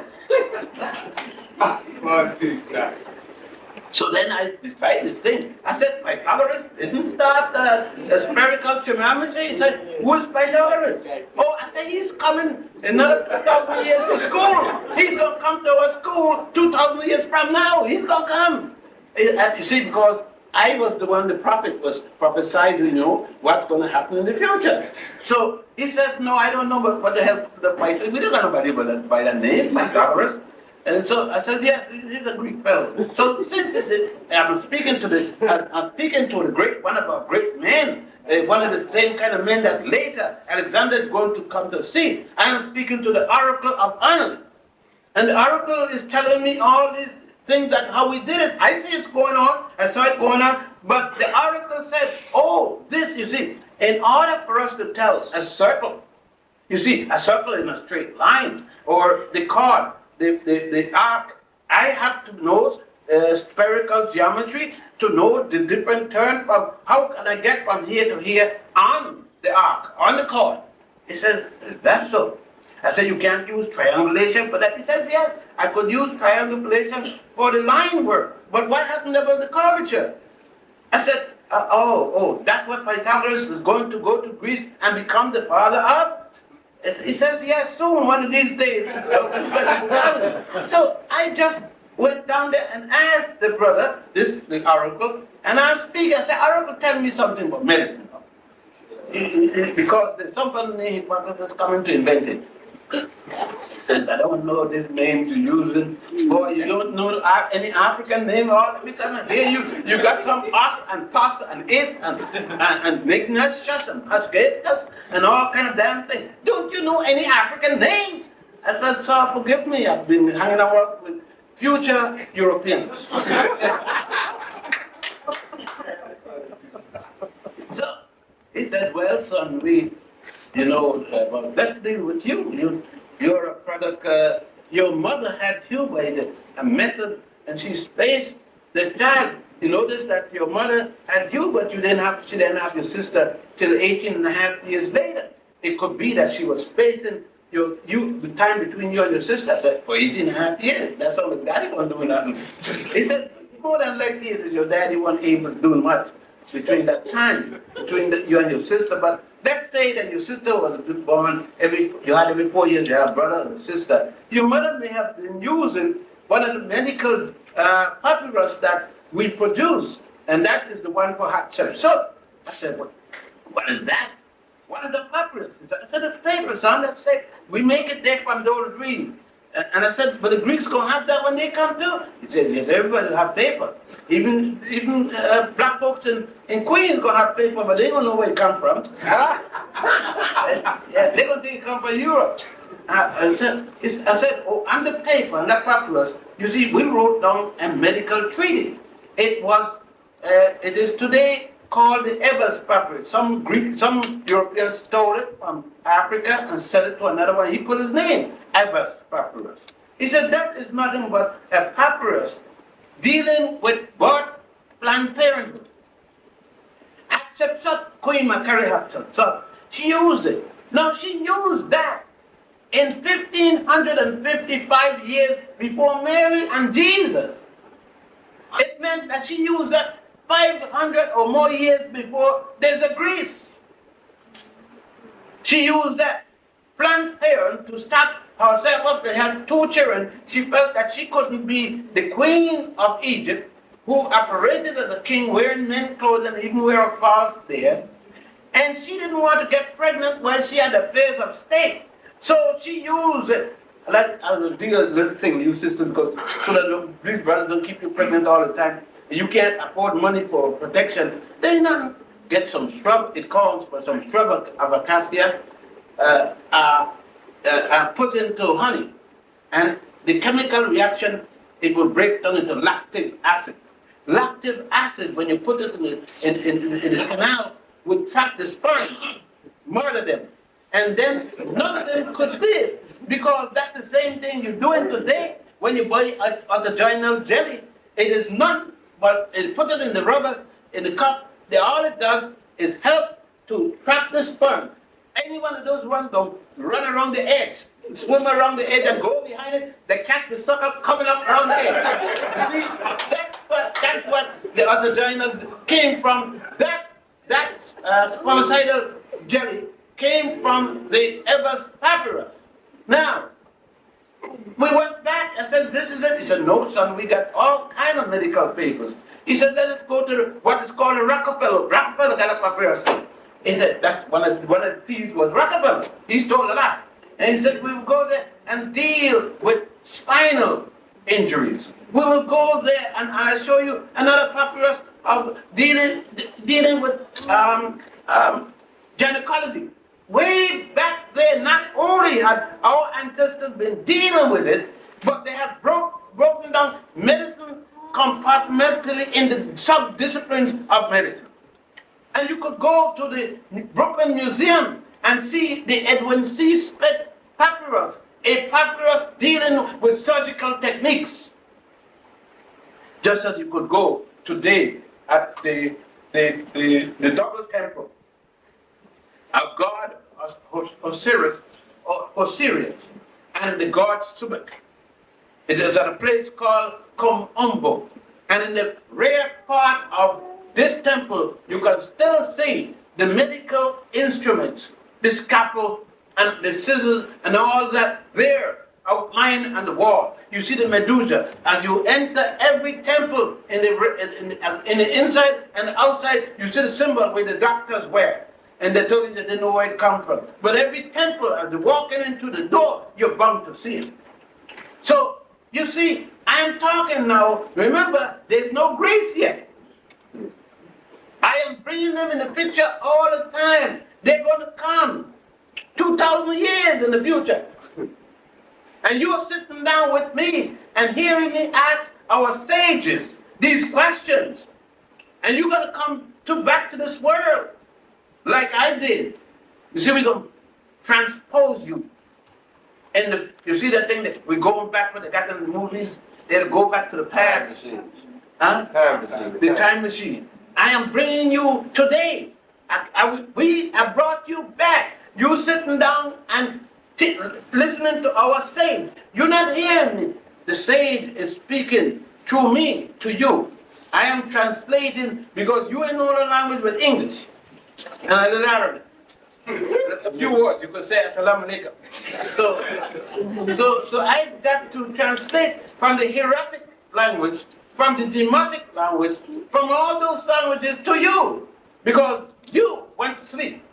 So then I decided this thing. I said, Pythagoras didn't start the spherical trigonometry. He said, who's Pythagoras? Oh, I said, he's coming another 2,000 years to school. He's going to come to our school 2,000 years from now. He's going to come. And you see, because I was the one the prophet was prophesying, what's going to happen in the future. So he said, no, I don't know what the hell the Pythagoras. We don't know anybody by the name, Pythagoras. And so I said, yes, he's a Greek fellow. So since I'm speaking to the great, one of our great men, one of the same kind of men that later Alexander is going to come to see. I am speaking to the oracle of Anna. And the oracle is telling me all these things that how we did it. I see it's going on, I saw it going on, but the oracle said, oh, this, you see, in order for us to tell a circle, you see, a circle in a straight line, or the chord, the arc, I have to know spherical geometry to know the different turns from how can I get from here to here on the arc, on the chord. He says, is that so? I said, you can't use triangulation for that. He said, yes, I could use triangulation for the line work, but what happened about the curvature? I said, that's what Pythagoras is going to go to Greece and become the father of? He says, yes, soon, one of these days. So I just went down there and asked the brother, the oracle, and I speak. I said, oracle, tell me something about medicine. It's because there's somebody is coming to invent it. He said, I don't know this name to use it. Boy, you don't know any African name all the time. Here you got some us and pus and is and Ignatius and Pascatus and all kind of damn things. Don't you know any African names? I said, sir, forgive me. I've been hanging out with future Europeans. So he said, well, son, well, let's deal with you. You're a product, your mother had you by a method, and she spaced the child. You notice that your mother had you, but she didn't have your sister till 18 and a half years later. It could be that she was spacing the time between you and your sister. I said, for 18 and a half years, that's all the daddy wasn't doing nothing. He said, more than likely your daddy wasn't able to do much between that time, between you and your sister. But let's say that your sister was born every 4 years, you have a brother and a sister. Your mother may have been using one of the medical papyrus that we produce, and that is the one for Hatshepsut. So I said, what is that? What is the papyrus? I said, it's paper, son. Let's say we make it there from the old Greek. And I said, but the Greeks gonna have that when they come too? He said, yes, everybody will have paper. Even black folks in Queens gonna have paper, but they don't know where it come from. Yeah, they're gonna think it come from Europe. I said, on the paper, on that papyrus, you see, we wrote down a medical treaty. It is today called the Ebers papyrus. Some Europeans stole it from Africa and sent it to another one. He put his name, Ebers papyrus. He said that is nothing but a papyrus dealing with what? Planned Parenthood. Hatshepsut, Queen Makari Hatshepsut, she used it. Now she used that in 1555 years before Mary and Jesus. It meant that she used that 500 or more years before there's a Greece. She used that Planned Parenthood to stop herself up. They had 2 children. She felt that she couldn't be the queen of Egypt, who operated as a king, wearing men's clothes and even wear a false beard. And she didn't want to get pregnant when she had affairs of state. So she used it. Like, I was doing a little thing, you sister, because so that these brothers don't keep you pregnant all the time. You can't afford money for protection. Then get some shrub, it calls for some shrub of acacia, put into honey. And the chemical reaction, it will break down into lactic acid. Lactic acid, when you put it in the canal, would trap the sperm. murder them. And then none of them could live, because that's the same thing you're doing today when you buy a vaginal jelly. It is not, but it put it in the rubber, in the cup. All it does is help to trap the sperm. Any one of those ones don't run around the edge, swim around the edge and go behind it, they catch the sucker coming up around the edge. See, that's what the other vaginal came from. That spermicidal jelly came from the Evers papyrus. Now, we went back and said, this is it. He said, no, son, we got all kind of medical papers. He said, let us go to what is called a Rockefeller. Rockefeller got a papyrus. He said, that's one of the thieves was Rockefeller. He stole a lot. And he said, we will go there and deal with spinal injuries. We will go there and I'll show you another papyrus of dealing with gynecology. Way back there, not only had our ancestors been dealing with it, but they had broken down medicine compartmentally in the sub-disciplines of medicine. And you could go to the Brooklyn Museum and see the Edwin C. Smith papyrus, a papyrus dealing with surgical techniques. Just as you could go today at the double temple of God Osiris, and the god Subic. It is at a place called Komombo. And in the rear part of this temple, you can still see the medical instruments, the scalpel and the scissors and all that there outlined on the wall. You see the medusa. As you enter every temple in the inside and the outside, you see the symbol where the doctors wear. And they told you they didn't know where it come from. But every temple, as you're walking into the door, you're bound to see it. So, you see, I'm talking now. Remember, there's no grace yet. I am bringing them in the picture all the time. They're going to come 2,000 years in the future. And you're sitting down with me and hearing me ask our sages these questions. And you're going to come back to this world like I did. You see, we're going to transpose you. And you see that thing that we're going back with the guys in the movies? They'll go back to the past. Huh? The time machine. I am bringing you today. We have brought you back. You sitting down and listening to our sage. You're not hearing me. The sage is speaking through me to you. I am translating because you ain't know the language with English. And I did Arabic. A few words, you could say Assalamu alaikum. So I got to translate from the hieratic language, from the demotic language, from all those languages to you. Because you went to sleep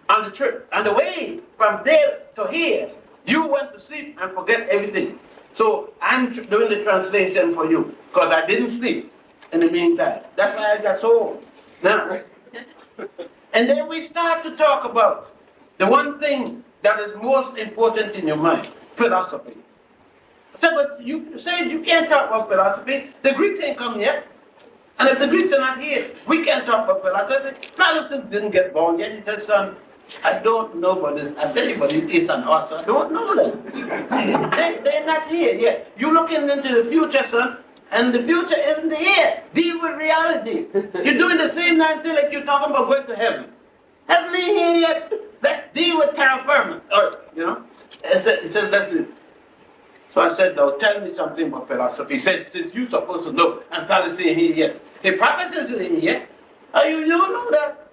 on the trip. On the way from there to here, you went to sleep and forget everything. So I'm doing the translation for you, because I didn't sleep in the meantime. That's why I got so old. Now, and then we start to talk about the one thing that is most important in your mind, philosophy. I said, but you said you can't talk about philosophy. The Greeks ain't come yet. And if the Greeks are not here, we can't talk about philosophy. Protestants didn't get born yet. He said, son, I don't know about this. I tell you about this is and also. I don't know them. They're not here yet. You're looking into the future, son. And the future isn't here. Deal with reality. You're doing the same thing like you're talking about going to heaven. Heaven ain't here yet. Let's deal with terra firma. Or, you know. It says, let's do it. So I said, now tell me something about philosophy. He said, since you're supposed to know, and Philosophy ain't here yet. Hypocrisy isn't here yet. You know that.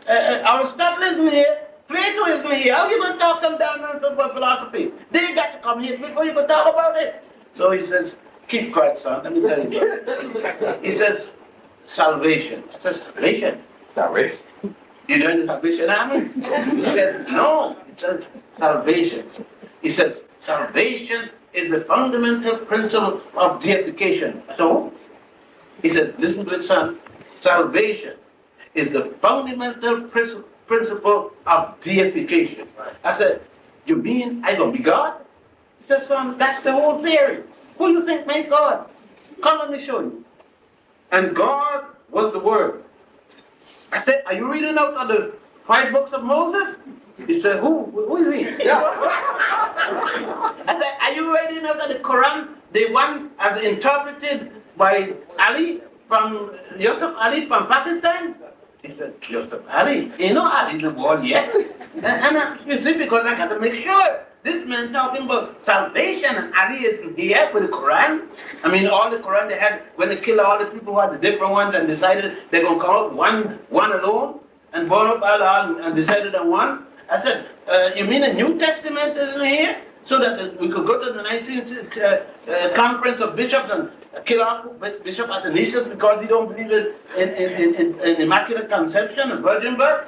Aristotle isn't here. Plato isn't here. How are you going to talk some down nonsense about philosophy? They got to come here before you can talk about it. So he says, keep quiet, son. Let me tell you. He says, salvation. I said, salvation? Salvation? You joined the Salvation Army? He said, no. He said, salvation. He says, salvation is the fundamental principle of deification. So, he said, listen to it, son. Salvation is the fundamental principle of deification. I said, you mean I don't be God? He said, son, that's the whole theory. Who do you think made God? Come, let me show you. And God was the Word. I said, are you reading out of 5 books of Moses? He said, who is he? I said, are you ready now that the Quran, the one as interpreted by Ali from Yusuf Ali from Pakistan? He said, Yusuf Ali? You know Ali in the world, yes. And you see, because I got to make sure. This man talking about salvation, and Ali is here with the Quran. I mean, all the Quran they had, when they killed all the people who had the different ones and decided they're going to come up one alone and burn up Allah and decided on one. I said, you mean the New Testament isn't here? So that we could go to the 19th conference of bishops and kill off Bishop Athanasius because he don't believe in Immaculate Conception and virgin birth?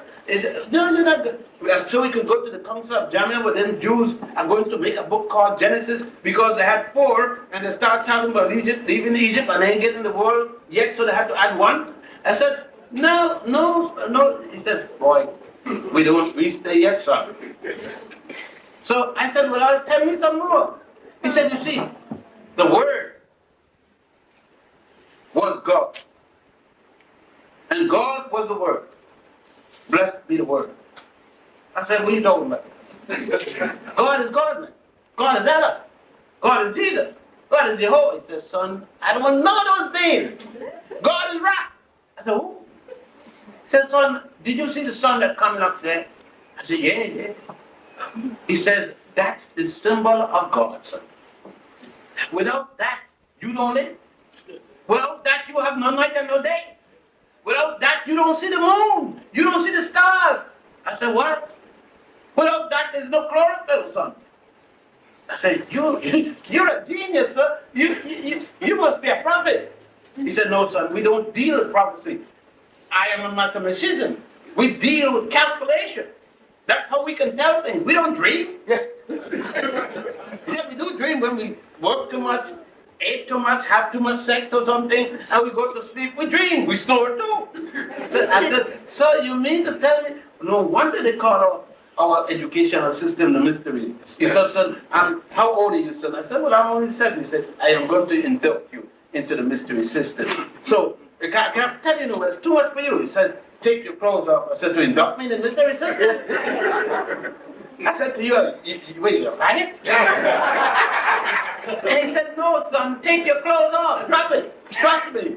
No, you're not good. So we could go to the Council of Jamia, where then Jews are going to make a book called Genesis because they had 4 and they start talking about Egypt, leaving Egypt and ain't getting the world yet, so they had to add 1. I said, no. He says, boy, we don't reach there yet, son. So I said, well, tell me some more. He said, you see, the Word was God. And God was the Word. Blessed be the Word. I said, what are you talking about? God is God, man. God is Allah. God is Jesus. God is Jehovah. He said, son, I don't want to know those names. God is Ra. I said, who? He said, son, did you see the sun that's coming up there? I said, yeah. He said, that's the symbol of God, son. Without that, you don't live. Without that, you have no night and no day. Without that, you don't see the moon. You don't see the stars. I said, what? Without that, there's no chlorophyll, son. I said, you're a genius, sir. You must be a prophet. He said, no, son, we don't deal with prophecy. I am a mathematician. We deal with calculation. That's how we can tell things. We don't dream. Yeah, we do dream when we work too much, ate too much, have too much sex or something, and we go to sleep. We dream. We snore too. I said, so you mean to tell me? No wonder they call our educational system the mystery. He said, son, how old are you, son? I said, well, I'm only 7. He said, I am going to induct you into the mystery system. So, can I tell you, no, it's too much for you. He said, take your clothes off. I said, to induct me in the mystery system? I said to you, wait, you're right? And he said, no, son, take your clothes off. Trust me.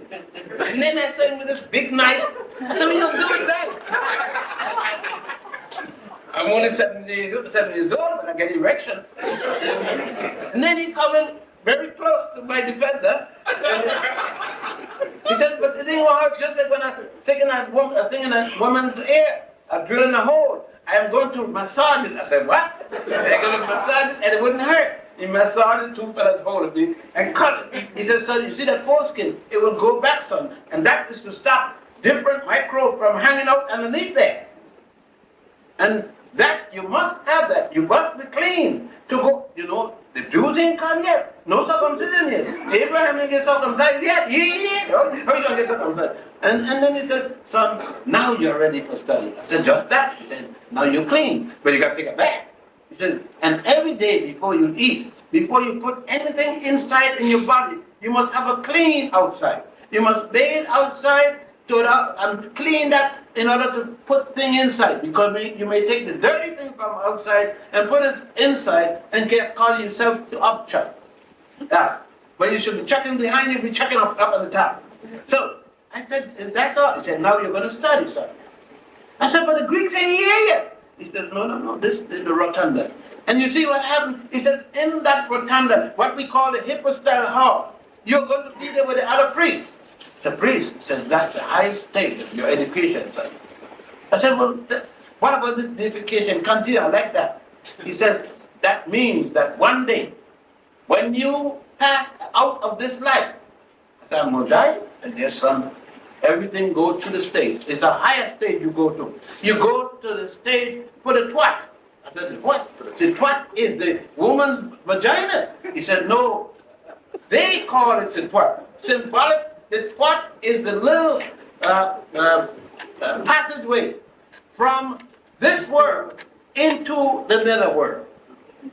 And then I said with this big knife, I said, well, you'll do it that. I'm only 7 years old, but I get erection. And then he come in very close to my defender. He said, but it didn't work just like when I was taking a thing in a woman's ear, I'm drilling a hole. I am going to massage it. I said, what? They're going to massage it and it wouldn't hurt. He massaged it, 2 fellas hold of me and cut it. He said, son, you see that foreskin? It will go back, son. And that is to stop different microbes from hanging out underneath there. And that, you must have that. You must be clean to go, the Jews ain't come yet. No circumcision yet. Abraham didn't get circumcised yet. How you don't get circumcised? And then he said, son, now you're ready for study. I said, just that? He said, now you're clean, but you got to take a bath. He said, and every day before you eat, before you put anything inside in your body, you must have a clean outside. You must bathe outside and clean that in order to put thing inside, because you may take the dirty thing from outside and put it inside and cause yourself to upchuck. When you should be chucking behind you, be chucking up at the top. So I said, that's all. He said, now you're going to study, sir. I said, but the Greeks ain't here yet. He said, no, this is the rotunda. And you see what happened? He said, in that rotunda, what we call the hypostyle hall, you're going to be there with the other priests. The priest says, that's the highest stage of your education, son. I said, well, what about this education? Continue, I like that. He said, that means that one day, when you pass out of this life, I said, I'm going to die? And yes, son, everything goes to the stage. It's the highest stage you go to. You go to the stage for the twat. I said, the what? The twat is the woman's vagina. He said, no, they call it the twat. Symbolic. The twat is the little passageway from this world into the nether world.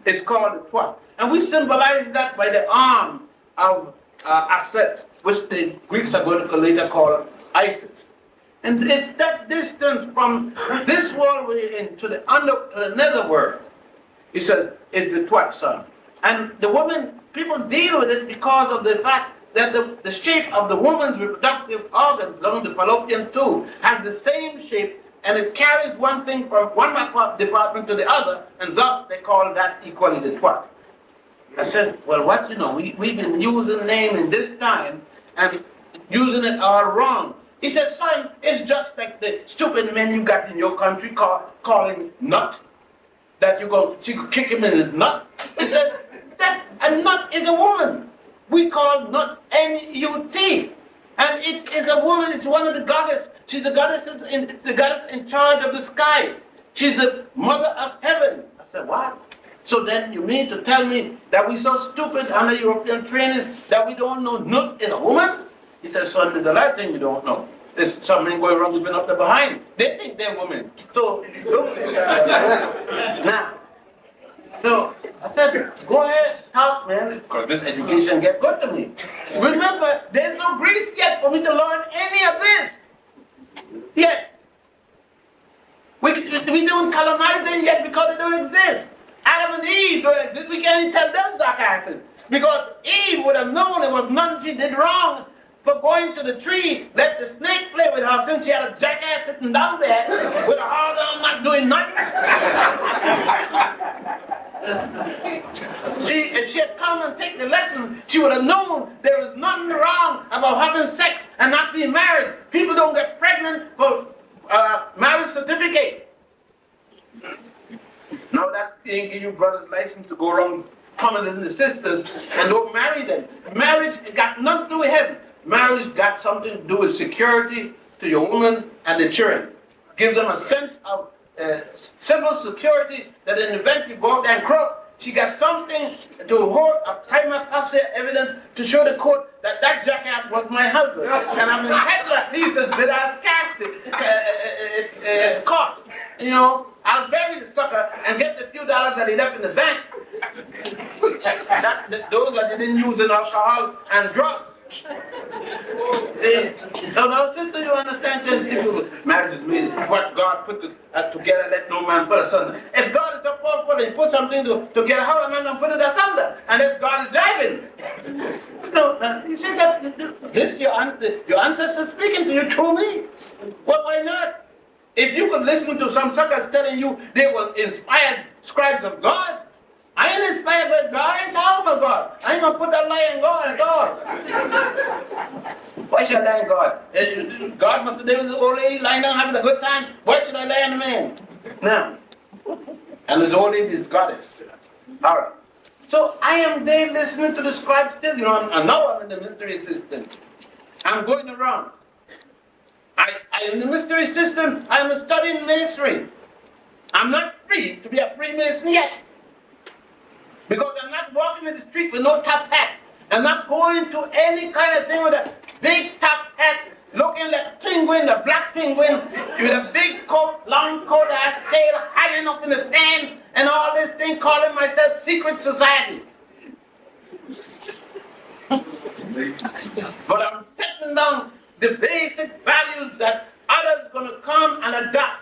It's called the twat. And we symbolize that by the arm of Aset, which the Greeks are going to later call Isis. And it's that distance from this world we're in to the nether world. He says, is the twat son. And the woman, people deal with it because of the fact that the shape of the woman's reproductive organs, along the fallopian tube, has the same shape, and it carries one thing from one department to the other, and thus they call that equally the twat. I said, well, what, we've been using the name in this time and using it all wrong. He said, son, it's just like the stupid men you got in your country calling nut, that she could kick him in his nut. He said, that a nut is a woman. We call nut N-U-T. And it is a woman, it's one of the goddesses. She's the goddess in charge of the sky. She's the mother of heaven. I said, what? So then you mean to tell me that we're so stupid under European training that we don't know nut is a woman? He said, son, there's a lot of things we don't know. There's something going wrong, we've been up there behind. They think they're women. So, now, so I said, go ahead, talk, man, because this education get good to me. Remember, there's no grace yet for me to learn any of this. Yet. We don't colonize them yet because they don't exist. Adam and Eve don't exist. We can't even tell them jackasses. Because Eve would have known it was nothing she did wrong for going to the tree, let the snake play with her since she had a jackass sitting down there with a hard arm not doing nothing. If she had come and taken the lesson, she would have known there was nothing wrong about having sex and not being married. People don't get pregnant for marriage certificate. Now that ain't give you brothers license to go around coming the sisters and don't marry them. Marriage got nothing to do with heaven. Marriage got something to do with security to your woman and the children. Gives them a sense of civil security that in the event you go out there and croak, she got something to hold a prima facie evidence to show the court that that jackass was my husband. And I'm entitled at least as bit as cost. I'll bury the sucker and get the few dollars that he left in the bank. Those that he didn't use in alcohol and drugs. So now, sister, you understand? Marriage is made what God put together, let no man put asunder. If God is up for it, he put something together, how am I going to put it asunder? Unless God is driving. So, you see that this your ancestors speaking to you through me. Well, why not? If you could listen to some suckers telling you they were inspired scribes of God, I ain't inspired by God, I ain't talking about God. I ain't going to put that lie in God. Why should I lie in God? God must have been with the old lady lying down having a good time. Why should I lie in the man? Now, and the old lady is goddess. All right. So I am there listening to the scribes still. And now I'm in the mystery system. I'm going around. In the mystery system, I'm studying masonry. I'm not free to be a Freemason yet. Because I'm not walking in the street with no top hat. I'm not going to any kind of thing with a big top hat, looking like a penguin, a black penguin, with a big coat, long coat, ass tail, hiding up in the sand, and all this thing, calling myself secret society. But I'm setting down the basic values that others are going to come and adopt.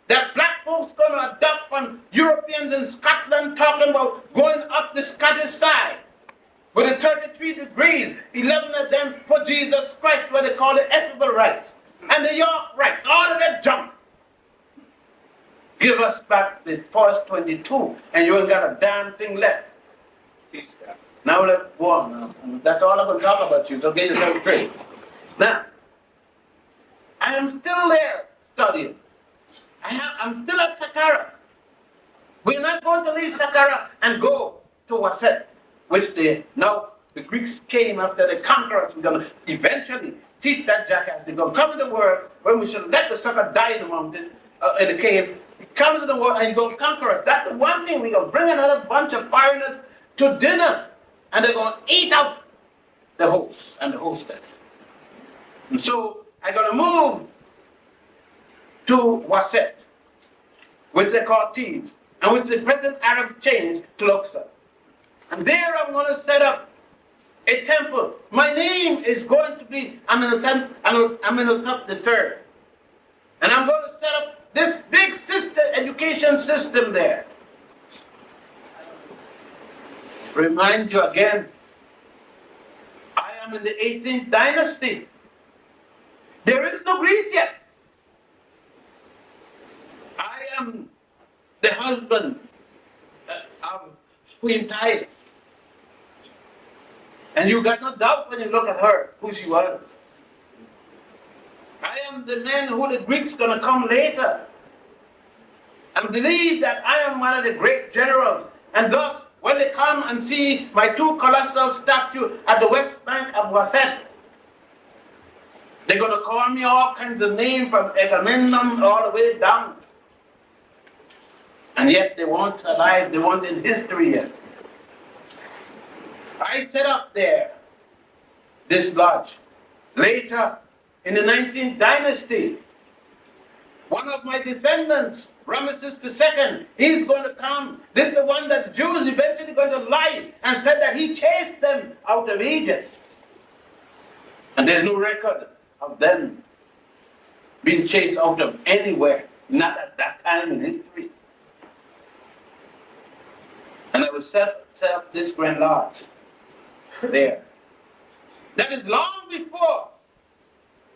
That black folks going to adopt from Europeans in Scotland talking about going up the Scottish side. With the 33 degrees, 11 of them for Jesus Christ, what they call the Effable rights. And the York rights, all of that junk. Give us back the first 22, and you ain't got a damn thing left. Now let's go on. That's all I'm going to talk about you, so get yourself straight. Now, I am still there studying. I'm still at Saqqara. We're not going to leave Saqqara and go to Waset, which the Greeks came after the conquerors. We're going to eventually teach that jackass. They're going to come to the world when we should let the sucker die in the mountain, in the cave. He comes to the world and he's going to conquer us. That's the one thing. We're going to bring another bunch of foreigners to dinner, and they're going to eat out the host and the hostess. And so I'm going to move to Waset, which they call Thebes, and which the present Arab changed to Luxor. And there I'm going to set up a temple. My name is going to be Imhotep the Third. And I'm going to set up this big education system there. Remind you again, I am in the 18th dynasty. There is no Greece yet. I am the husband of Queen Titus. And you got no doubt when you look at her, who she was. I am the man who the Greeks going to come later and believe that I am one of the great generals. And thus, when they come and see my two colossal statues at the west bank of Wasset, they're going to call me all kinds of names from Agamemnon all the way down. And yet they weren't alive, they weren't in history yet. I set up there this lodge. Later, in the 19th dynasty, one of my descendants, Ramesses II, he's going to come. This is the one that the Jews eventually going to lie and said that he chased them out of Egypt. And there's no record of them being chased out of anywhere, not at that time in history. And I will set up this grand lodge there. That is long before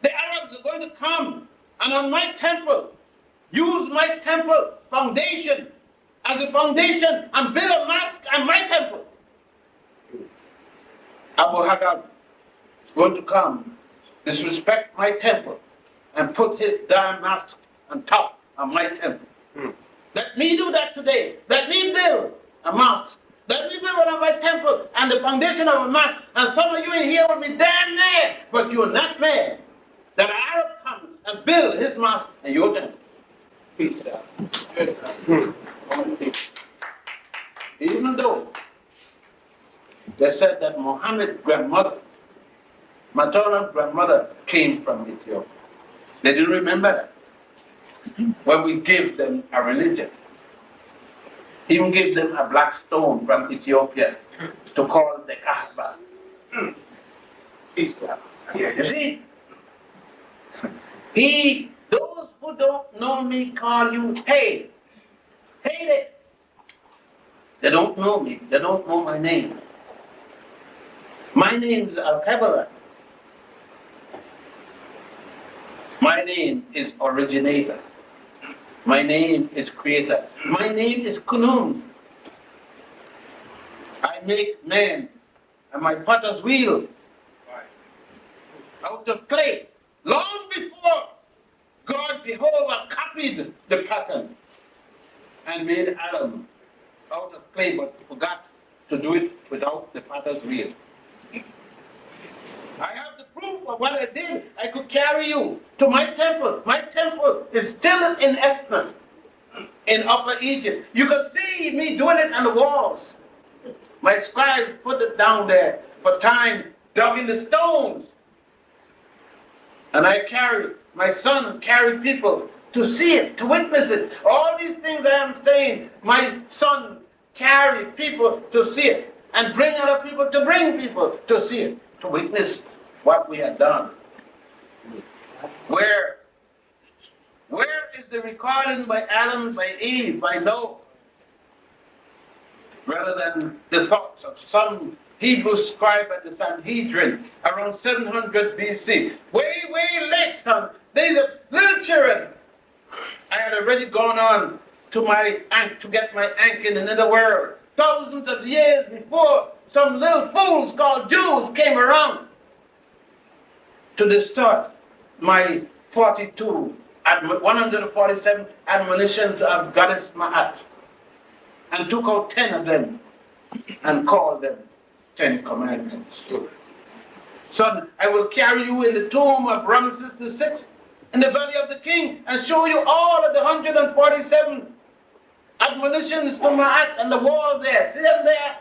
the Arabs are going to come and on my temple, use my temple foundation as a foundation and build a mosque on my temple. Abu Haggab is going to come, disrespect my temple, and put his damn mosque on top of my temple. Let me do that today. Let me build a mosque. Let me build one of my temple and the foundation of a mosque. And some of you in here will be damn mad, but you're not mad that an Arab comes and build his mosque and your temple. Peace out. Even though they said that Muhammad's grandmother, maternal grandmother, came from Ethiopia. They didn't remember that. When we gave them a religion, even gave them a black stone from Ethiopia to call the Kaaba. You see, those who don't know me call you Hay. Hate it. They don't know me. They don't know my name. My name is Al-Kabbalah. My name is Originator. My name is Creator. My name is Kunun. I make man and my potter's wheel out of clay. Long before God Jehovah copied the pattern and made Adam out of clay, but forgot to do it without the potter's wheel. I have the proof of what I did. I could carry you to my temple. My temple is still in Esna, in Upper Egypt. You can see me doing it on the walls. My scribes put it down there for time, dug in the stones. And I carry, my son carried people to see it, to witness it. All these things I am saying, my son carried people to see it, and bring other people to bring people to see it, to witness what we have done. Where is the recording by Adam, by Eve, by Noah? Rather than the thoughts of some Hebrew scribe at the Sanhedrin around 700 BC. Way late, son. These are little children. I had already gone on to my aunt to get my aunt in another world. Thousands of years before some little fools called Jews came around to distort my 147 admonitions of Goddess Ma'at, and took out 10 of them and called them 10 Commandments. Son, I will carry you in the tomb of Ramesses VI, in the valley of the king, and show you all of the 147 admonitions to Ma'at and the wall there. See them there?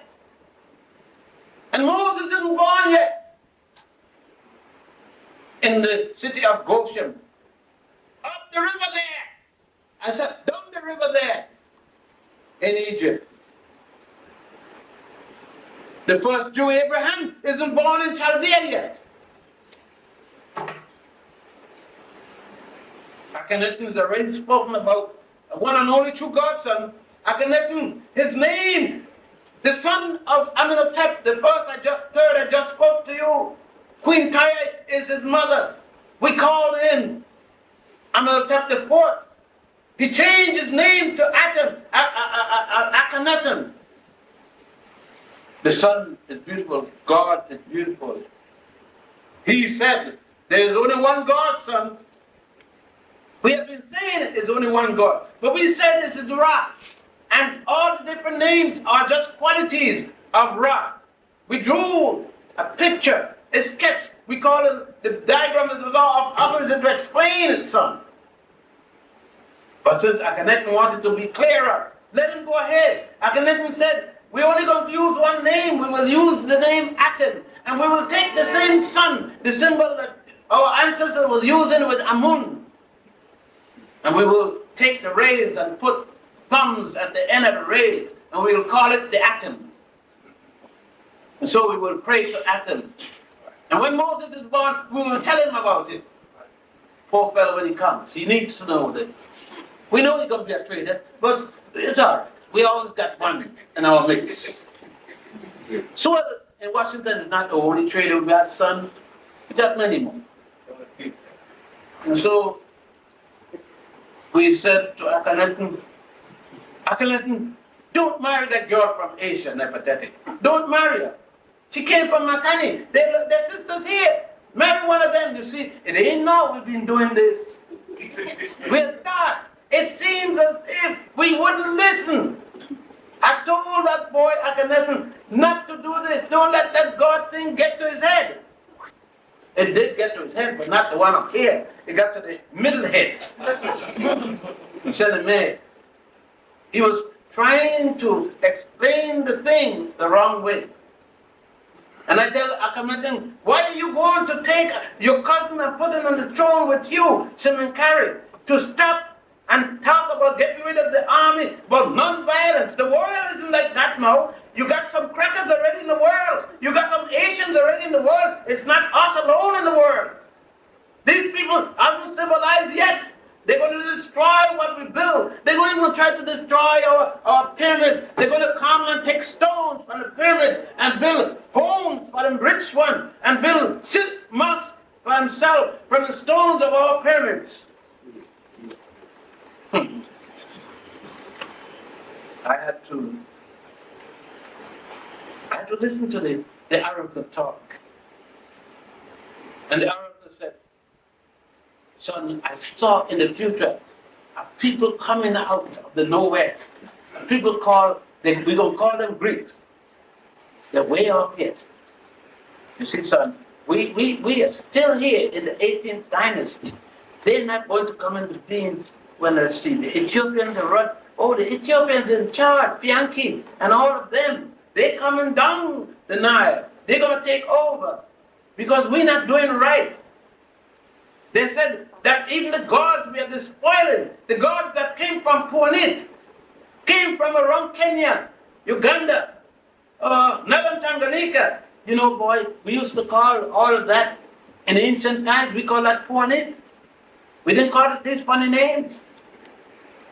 And Moses isn't born yet. In the city of Goshen, up the river there. I said, down the river there in Egypt. The first Jew, Abraham, isn't born in Chaldea yet. I Akhenaten is already spoken about one and only true God, son. Akhenaten, his name, the son of Imhotep, the third I just spoke to you. Queen Tiye is his mother. We call him Imhotep the fourth. He changed his name to Akhenaten. The sun is beautiful. God is beautiful. He said, there is only one God, son. We have been saying it is only one God. But we said it is Ra. And all the different names are just qualities of Ra. We drew a picture, a sketch. We call it the diagram of the law of opposites to explain it, son. But since Akhenaten wanted to be clearer, let him go ahead. Akhenaten said, we're only going to use one name. We will use the name Aten. And we will take the same sun, the symbol that our ancestors was using with Amun. And we will take the rays and put thumbs at the end of the rays. And we will call it the Aten. And so we will pray to Aten. And when Moses is born, we will tell him about it. Poor fellow, when he comes, he needs to know that. We know he's going to be a traitor, but it's all right. We always got one in our mix. So in Washington is not the only traitor we got, son. We got many more. And so we said to Akhenaten, Akhenaten, don't marry that girl from Asia, Nefertiti. Don't marry her. She came from Matani. They're sisters here. Marry one of them. You see, it ain't now we've been doing this. We're start. It seems as if we wouldn't listen. I told that boy Akhenaten not to do this. Don't let that God thing get to his head. It did get to his head, but not the one up here. It got to the middle head. He said it mad. He was trying to explain the thing the wrong way. And I tell Akhenaten, why are you going to take your cousin and put him on the throne with you, Semenkari, to stop and talk about getting rid of the army, but non-violence? The world isn't like that now. You got some crackers already in the world. You got some Asians already in the world. It's not us alone in the world. These people haven't civilized yet. They're going to destroy what we build. They're going to try to destroy our pyramids. They're going to come and take stones from the pyramids and build homes for the rich one and build silk mosques for himself from the stones of our pyramids. I had to listen to the Arabic talk. And the Arabic said, son, I saw in the future people coming out of the nowhere. People we're going to call them Greeks. They're way off here. You see, son, we are still here in the 18th dynasty. They're not going to come into being when they see the Ethiopians, the Ethiopians in charge, Bianchi, and all of them. They're coming down the Nile. They're going to take over because we're not doing right. They said that even the gods we are despoiling, the gods that came from Pwani, came from around Kenya, Uganda, northern Tanganyika. You know, boy, we used to call all of that in ancient times, we call that Pwani. We didn't call it these funny names.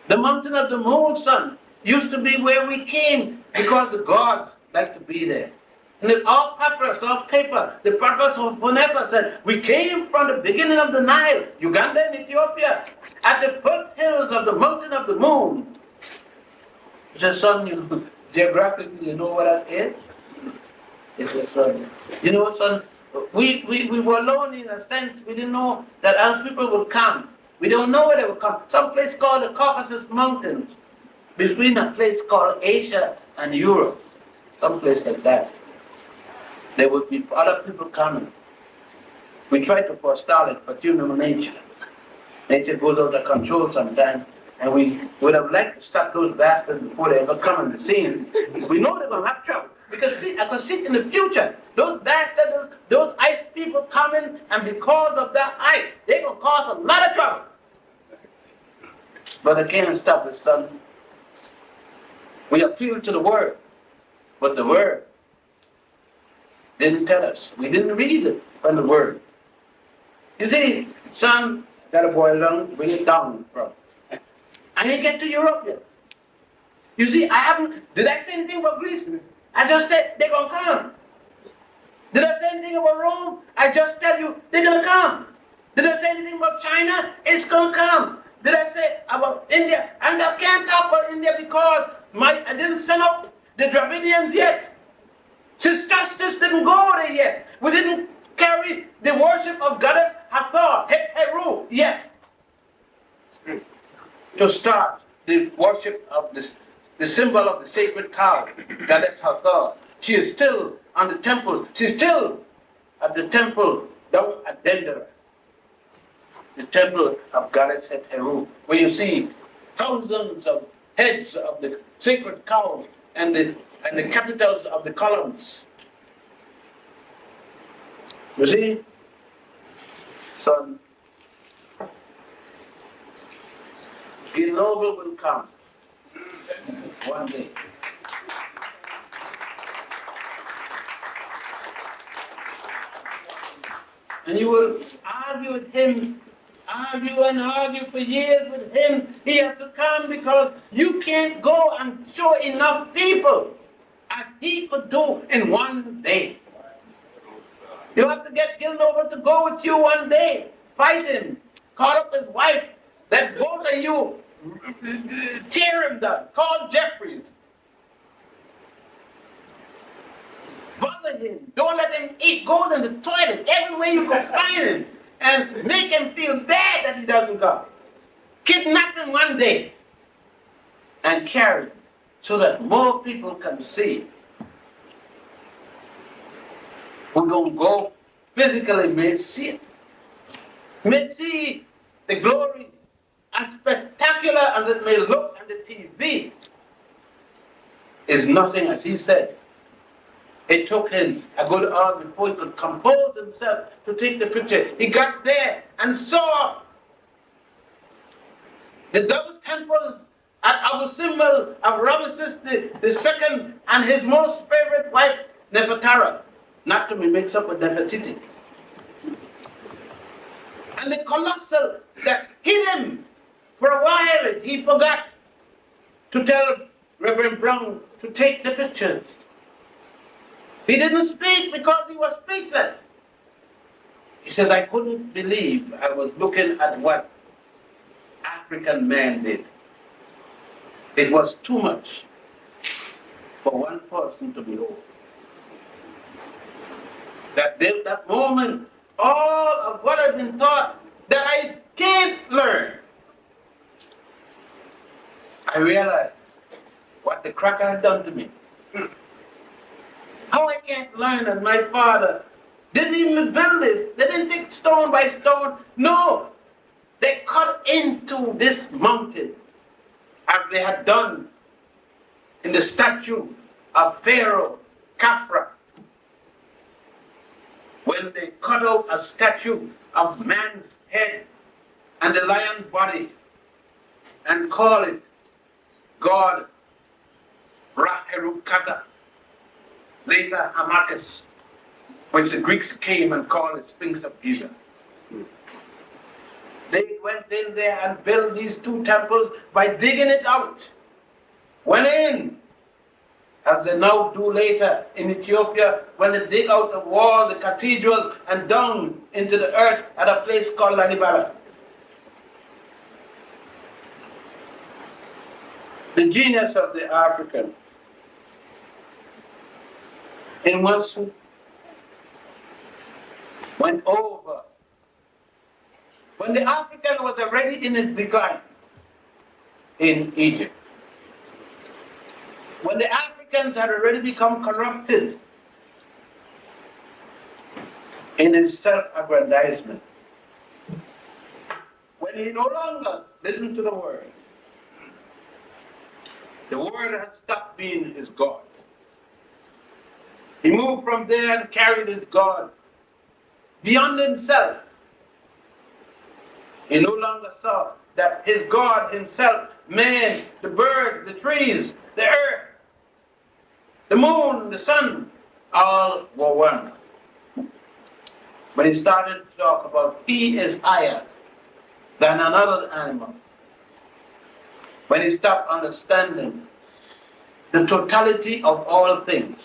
The mountain of the moon, son, used to be where we came because the gods like to be there. And it's all papyrus, all paper. The purpose of Imhotep said, we came from the beginning of the Nile, Uganda and Ethiopia, at the foothills of the mountain of the moon. He said, son, geographically, you know what that is? He said, son, you know, son, we were alone in a sense. We didn't know that other people would come. We don't know where they would come. Some place called the Caucasus Mountains, between a place called Asia and Europe, some place like that. There would be other people coming. We try to forestall it, but you know nature. Nature goes out of control sometimes, and we would have liked to stop those bastards before they ever come on the scene. We know they're going to have trouble. Because see, I can see in the future, those bastards, those ice people coming, and because of that ice, they're going to cause a lot of trouble. But I can't stop it, son. We appeal to the Word, but the Word didn't tell us. We didn't read it from the Word. You see, son, that'll boil down, bring it down from. I ain't get to Europe yet. You see, did I say anything about Greece? I just said they're going to come. Did I say anything about Rome? I just tell you they're going to come. Did I say anything about China? It's going to come. Did I say about India? And I can't talk about India because I didn't send up the Dravidians yet. Since justice didn't go there yet. We didn't carry the worship of Goddess Hathor, Heru, yet. To start the worship of the symbol of the sacred cow, Goddess Hathor. She is still on the temple. She's still at the temple down at Dendera. The temple of Goddess Heru, where you see thousands of heads of the sacred cows and the capitals of the columns. You see, son, Grenoble will come one day. And you will argue with him, argue for years with him. He has to come because you can't go and show enough people as he could do in one day. You have to get Gilnover to go with you one day. Fight him. Call up his wife. Let both of you tear him down. Call Jeffries. Bother him. Don't let him eat. Go in the toilet. Everywhere you can find him. And make him feel bad that he doesn't come. Kidnap him one day. And carry him. So that more people can see. Who don't go physically may see it. May see the glory, as spectacular as it may look on the TV, is nothing, as he said. It took him a good hour before he could compose himself to take the picture. He got there and saw the double temples at our symbol of Ramesses II and his most favorite wife, Nefertara. Not to be mixed up with Nefertiti. And the colossal that hid him for a while, he forgot to tell Reverend Brown to take the pictures. He didn't speak because he was speechless. He says, I couldn't believe I was looking at what African man did. It was too much for one person to behold. That moment, all of what I've been taught that I can't learn, I realized what the cracker had done to me. How I can't learn that my father didn't even build this. They didn't take stone by stone. No, they cut into this mountain as they had done in the statue of Pharaoh, Khafra. When they cut out a statue of man's head and the lion's body and call it God Ra-Heru-Kata, later Hamakis, which the Greeks came and called it Sphinx of Giza. They went in there and built these two temples by digging it out. Went in, as they now do later in Ethiopia, when they dig out the wall, the cathedrals, and down into the earth at a place called Lalibela. The genius of the African in Wasu went over. When the African was already in his decline in Egypt, when the Africans had already become corrupted in his self-aggrandizement, when he no longer listened to the word had stopped being his God. He moved from there and carried his God beyond himself. He no longer saw that his God himself, man, the birds, the trees, the earth, the moon, the sun, all were one. But he started to talk about he is higher than another animal. When he stopped understanding the totality of all things,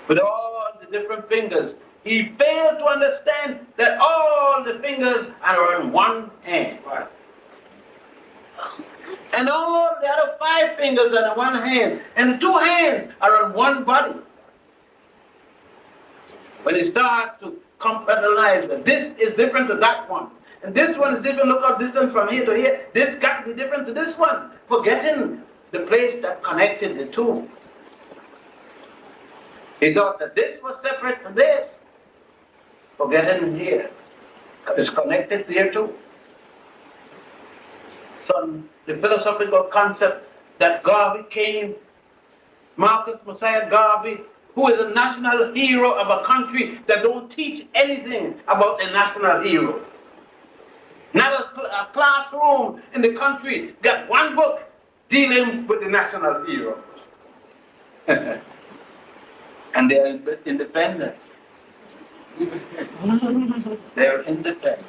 with all the different fingers, he failed to understand that all the fingers are on one hand. Right. And all the other 5 fingers are on one hand, and the 2 hands are on one body. When he starts to compartmentalize that this is different to that one, and this one is different, look how distant from here to here, this got to be different to this one, forgetting the place that connected the 2. He thought that this was separate from this, forgetting here, it's connected here too. So the philosophical concept that Garvey came, Marcus Messiah Garvey, who is a national hero of a country that don't teach anything about a national hero. Not a classroom in the country got one book dealing with the national hero. And they're independent. They're independent.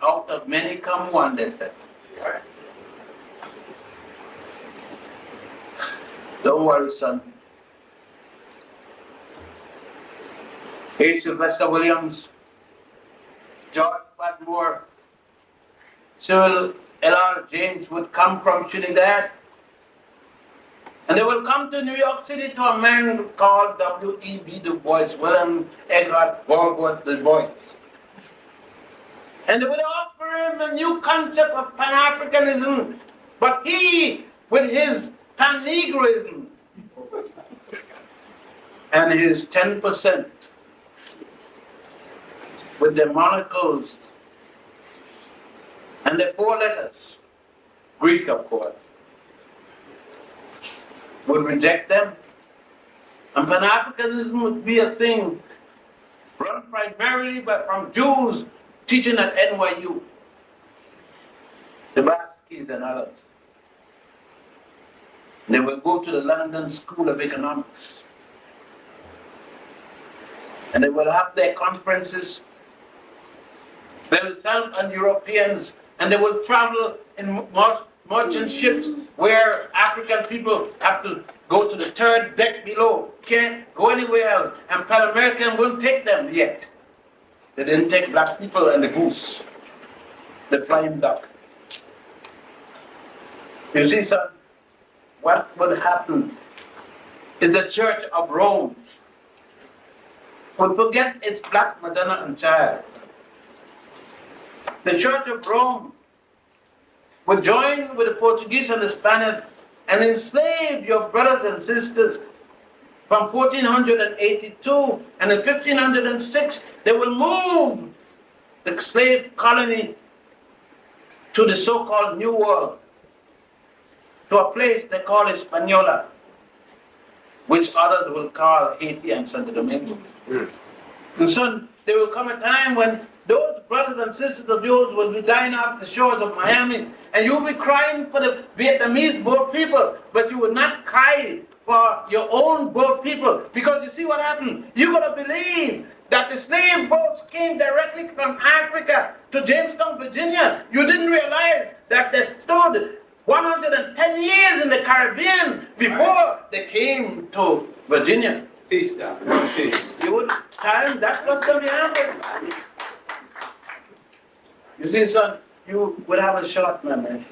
Out of many come one, they said. Don't worry, son. H. Sylvester Williams, George Padmore, Cyril L.R. James would come from Trinidad, and they will come to New York City to a man called W.E.B. Du Bois, William Edward Baldwin Du Bois. And they would offer him a new concept of Pan-Africanism, but he, with his Pan-Negroism and his 10%, with their monocles and their 4 letters, Greek of course, would reject them. And Pan-Africanism would be a thing run primarily from Jews teaching at NYU, the Baskis and others. They will go to the London School of Economics, and they will have their conferences, themselves and Europeans, and they will travel in merchant ships where African people have to go to the 3rd deck below, can't go anywhere else, and Pan American won't take them yet. They didn't take black people and the goose, the flying duck. You see, son, what would happen is the Church of Rome would forget its black Madonna and child. The Church of Rome would join with the Portuguese and the Spanish and enslave your brothers and sisters. From 1482 and in 1506, they will move the slave colony to the so-called New World, to a place they call Hispaniola, which others will call Haiti and Santo Domingo. And so there will come a time when those brothers and sisters of yours will be dying off the shores of Miami, and you'll be crying for the Vietnamese boat people, but you will not cry for your own boat people, because you see what happened? You're going to believe that the slave boats came directly from Africa to Jamestown, Virginia. You didn't realize that they stood 110 years in the Caribbean before they came to Virginia. Peace down. You would time that's what's going to happen. You see, son, you would have a short memory.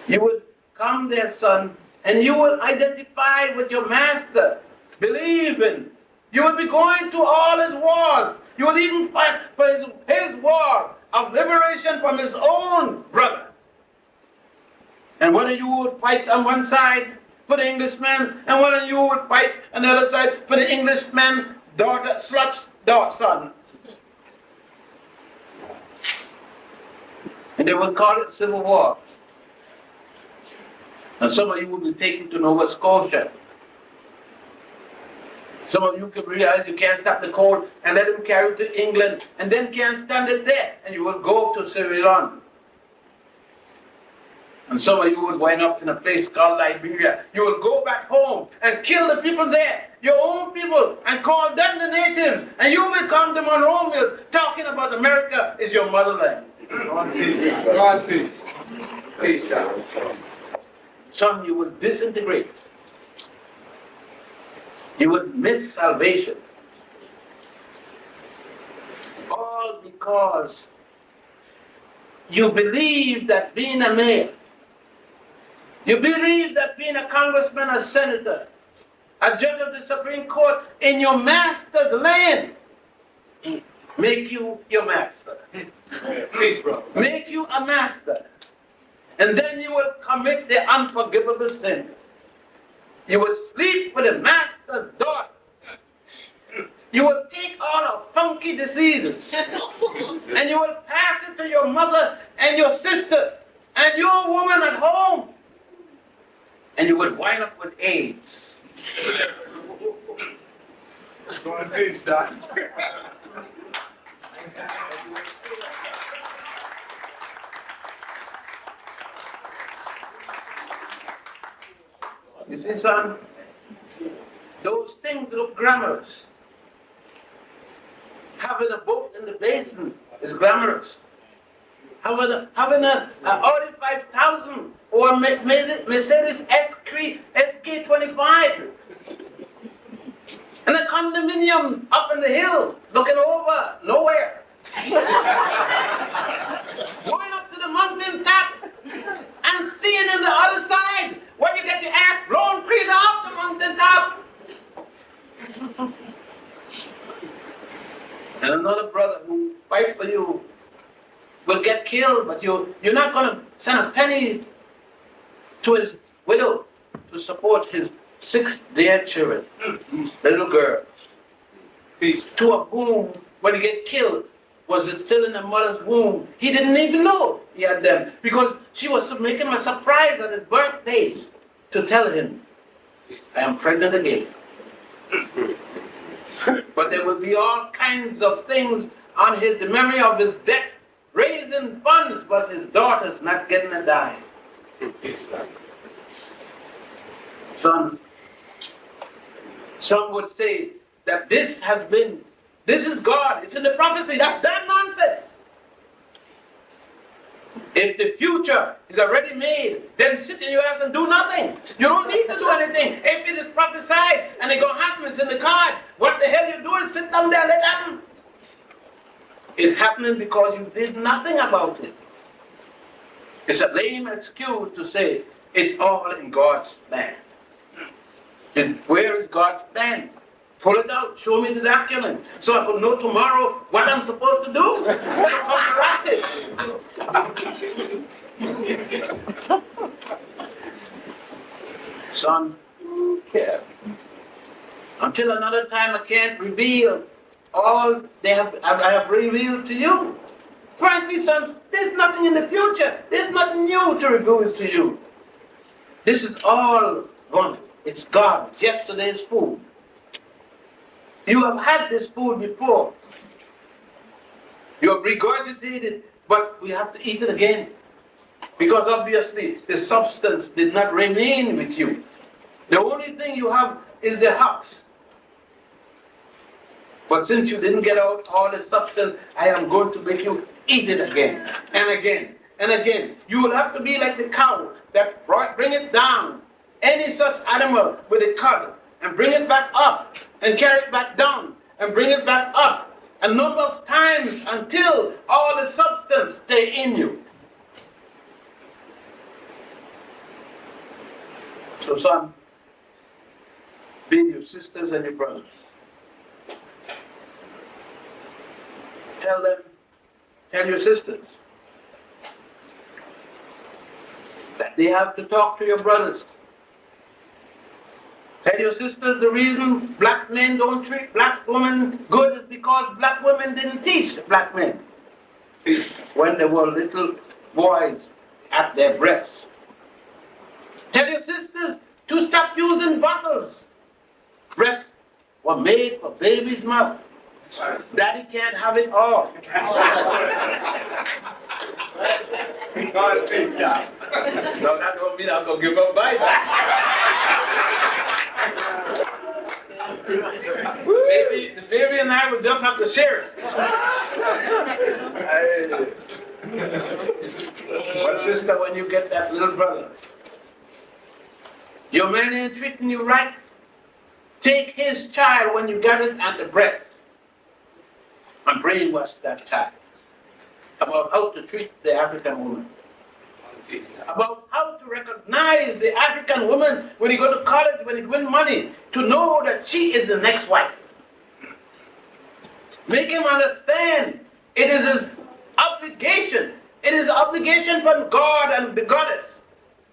You would come there, son, and you will identify with your master, believe in. You would be going to all his wars. You would even fight for his war of liberation from his own brother. And whether you would fight on one side for the Englishman, and whether you would fight on the other side for the Englishman, daughter, slut's daughter, son. And they would call it civil war. And some of you will be taken to Nova Scotia. Some of you could realize you can't stop the cold and let them carry it to England, and then can't stand it there, and you will go to Sierra Leone. And some of you would wind up in a place called Liberia. You will go back home and kill the people there, your own people, and call them the natives. And you will come to Monroeville talking about America is your motherland. Some you will disintegrate. You would miss salvation. All because you believe that being a mayor, you believe that being a congressman or senator, a judge of the Supreme Court in your master's land, make you your master. Please, bro. Make you a master. And then you will commit the unforgivable sin. You will sleep with the master's daughter. You will take all our funky diseases and you will pass it to your mother and your sister and your woman at home. And you will wind up with AIDS. Go on, teach that. You see, son, those things look glamorous. Having a boat in the basin is glamorous. Having a Audi 5000 or a Mercedes SK25 and a condominium up in the hill looking over nowhere. Going up to the mountain top and seeing on the other side where you get your ass blown clean off the mountain top. And another brother who fights for you will get killed, but you're not going to send a penny to his widow to support his 6 dear children, little girls, two of whom, when he get killed, was still in the mother's womb. He didn't even know he had them because she was making him a surprise on his birthday to tell him, I am pregnant again. But there will be all kinds of things on the memory of his death, raising funds, but his daughter's not getting a dime. Son, some would say that this is God, it's in the prophecy, that's that nonsense. If the future is already made, then sit in your ass and do nothing. You don't need to do anything. If it is prophesied and it's going to happen, it's in the card. What the hell you doing? Sit down there and let it happen. It's happening because you did nothing about it. It's a lame excuse to say it's all in God's plan. And where is God's plan? Pull it out. Show me the document so I could know tomorrow what I'm supposed to do. Son, yeah. Until another time I can't reveal all I have revealed to you. Frankly, son, there's nothing in the future. There's nothing new to reveal to you. This is all one. It's God, yesterday's food. You have had this food before. You have regurgitated it, but we have to eat it again. Because obviously the substance did not remain with you. The only thing you have is the hops. But since you didn't get out all the substance, I am going to make you eat it again and again and again. You will have to be like the cow that bring it down. Any such animal with a cud and bring it back up and carry it back down and bring it back up a number of times until all the substance stay in you. So son, be your sisters and your brothers. Tell your sisters that they have to talk to your brothers. Tell your sisters the reason black men don't treat black women good is because black women didn't teach black men when they were little boys at their breasts. Tell your sisters to stop using bottles. Breasts were made for baby's mouth. Daddy can't have it all. God please God. No, that don't mean I'm going to give up Bible. The baby and I will just have to share it. But sister, when you get that little brother, your man ain't treating you right, take his child when you got it at the breast and brainwash that child about how to treat the African woman, about how to recognize the African woman when you go to college, when you win money, to know that she is the next wife. Make him understand it is his obligation. It is an obligation from God and the goddess,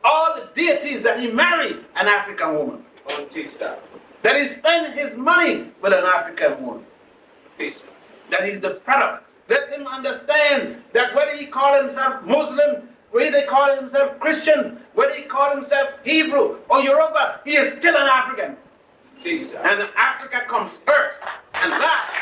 all the deities, that he marry an African woman. That he spend his money with an African woman. That he's the product. Let him understand that whether he call himself Muslim, whether he call himself Christian, whether he call himself Hebrew or Yoruba, he is still an African. And Africa comes first and last.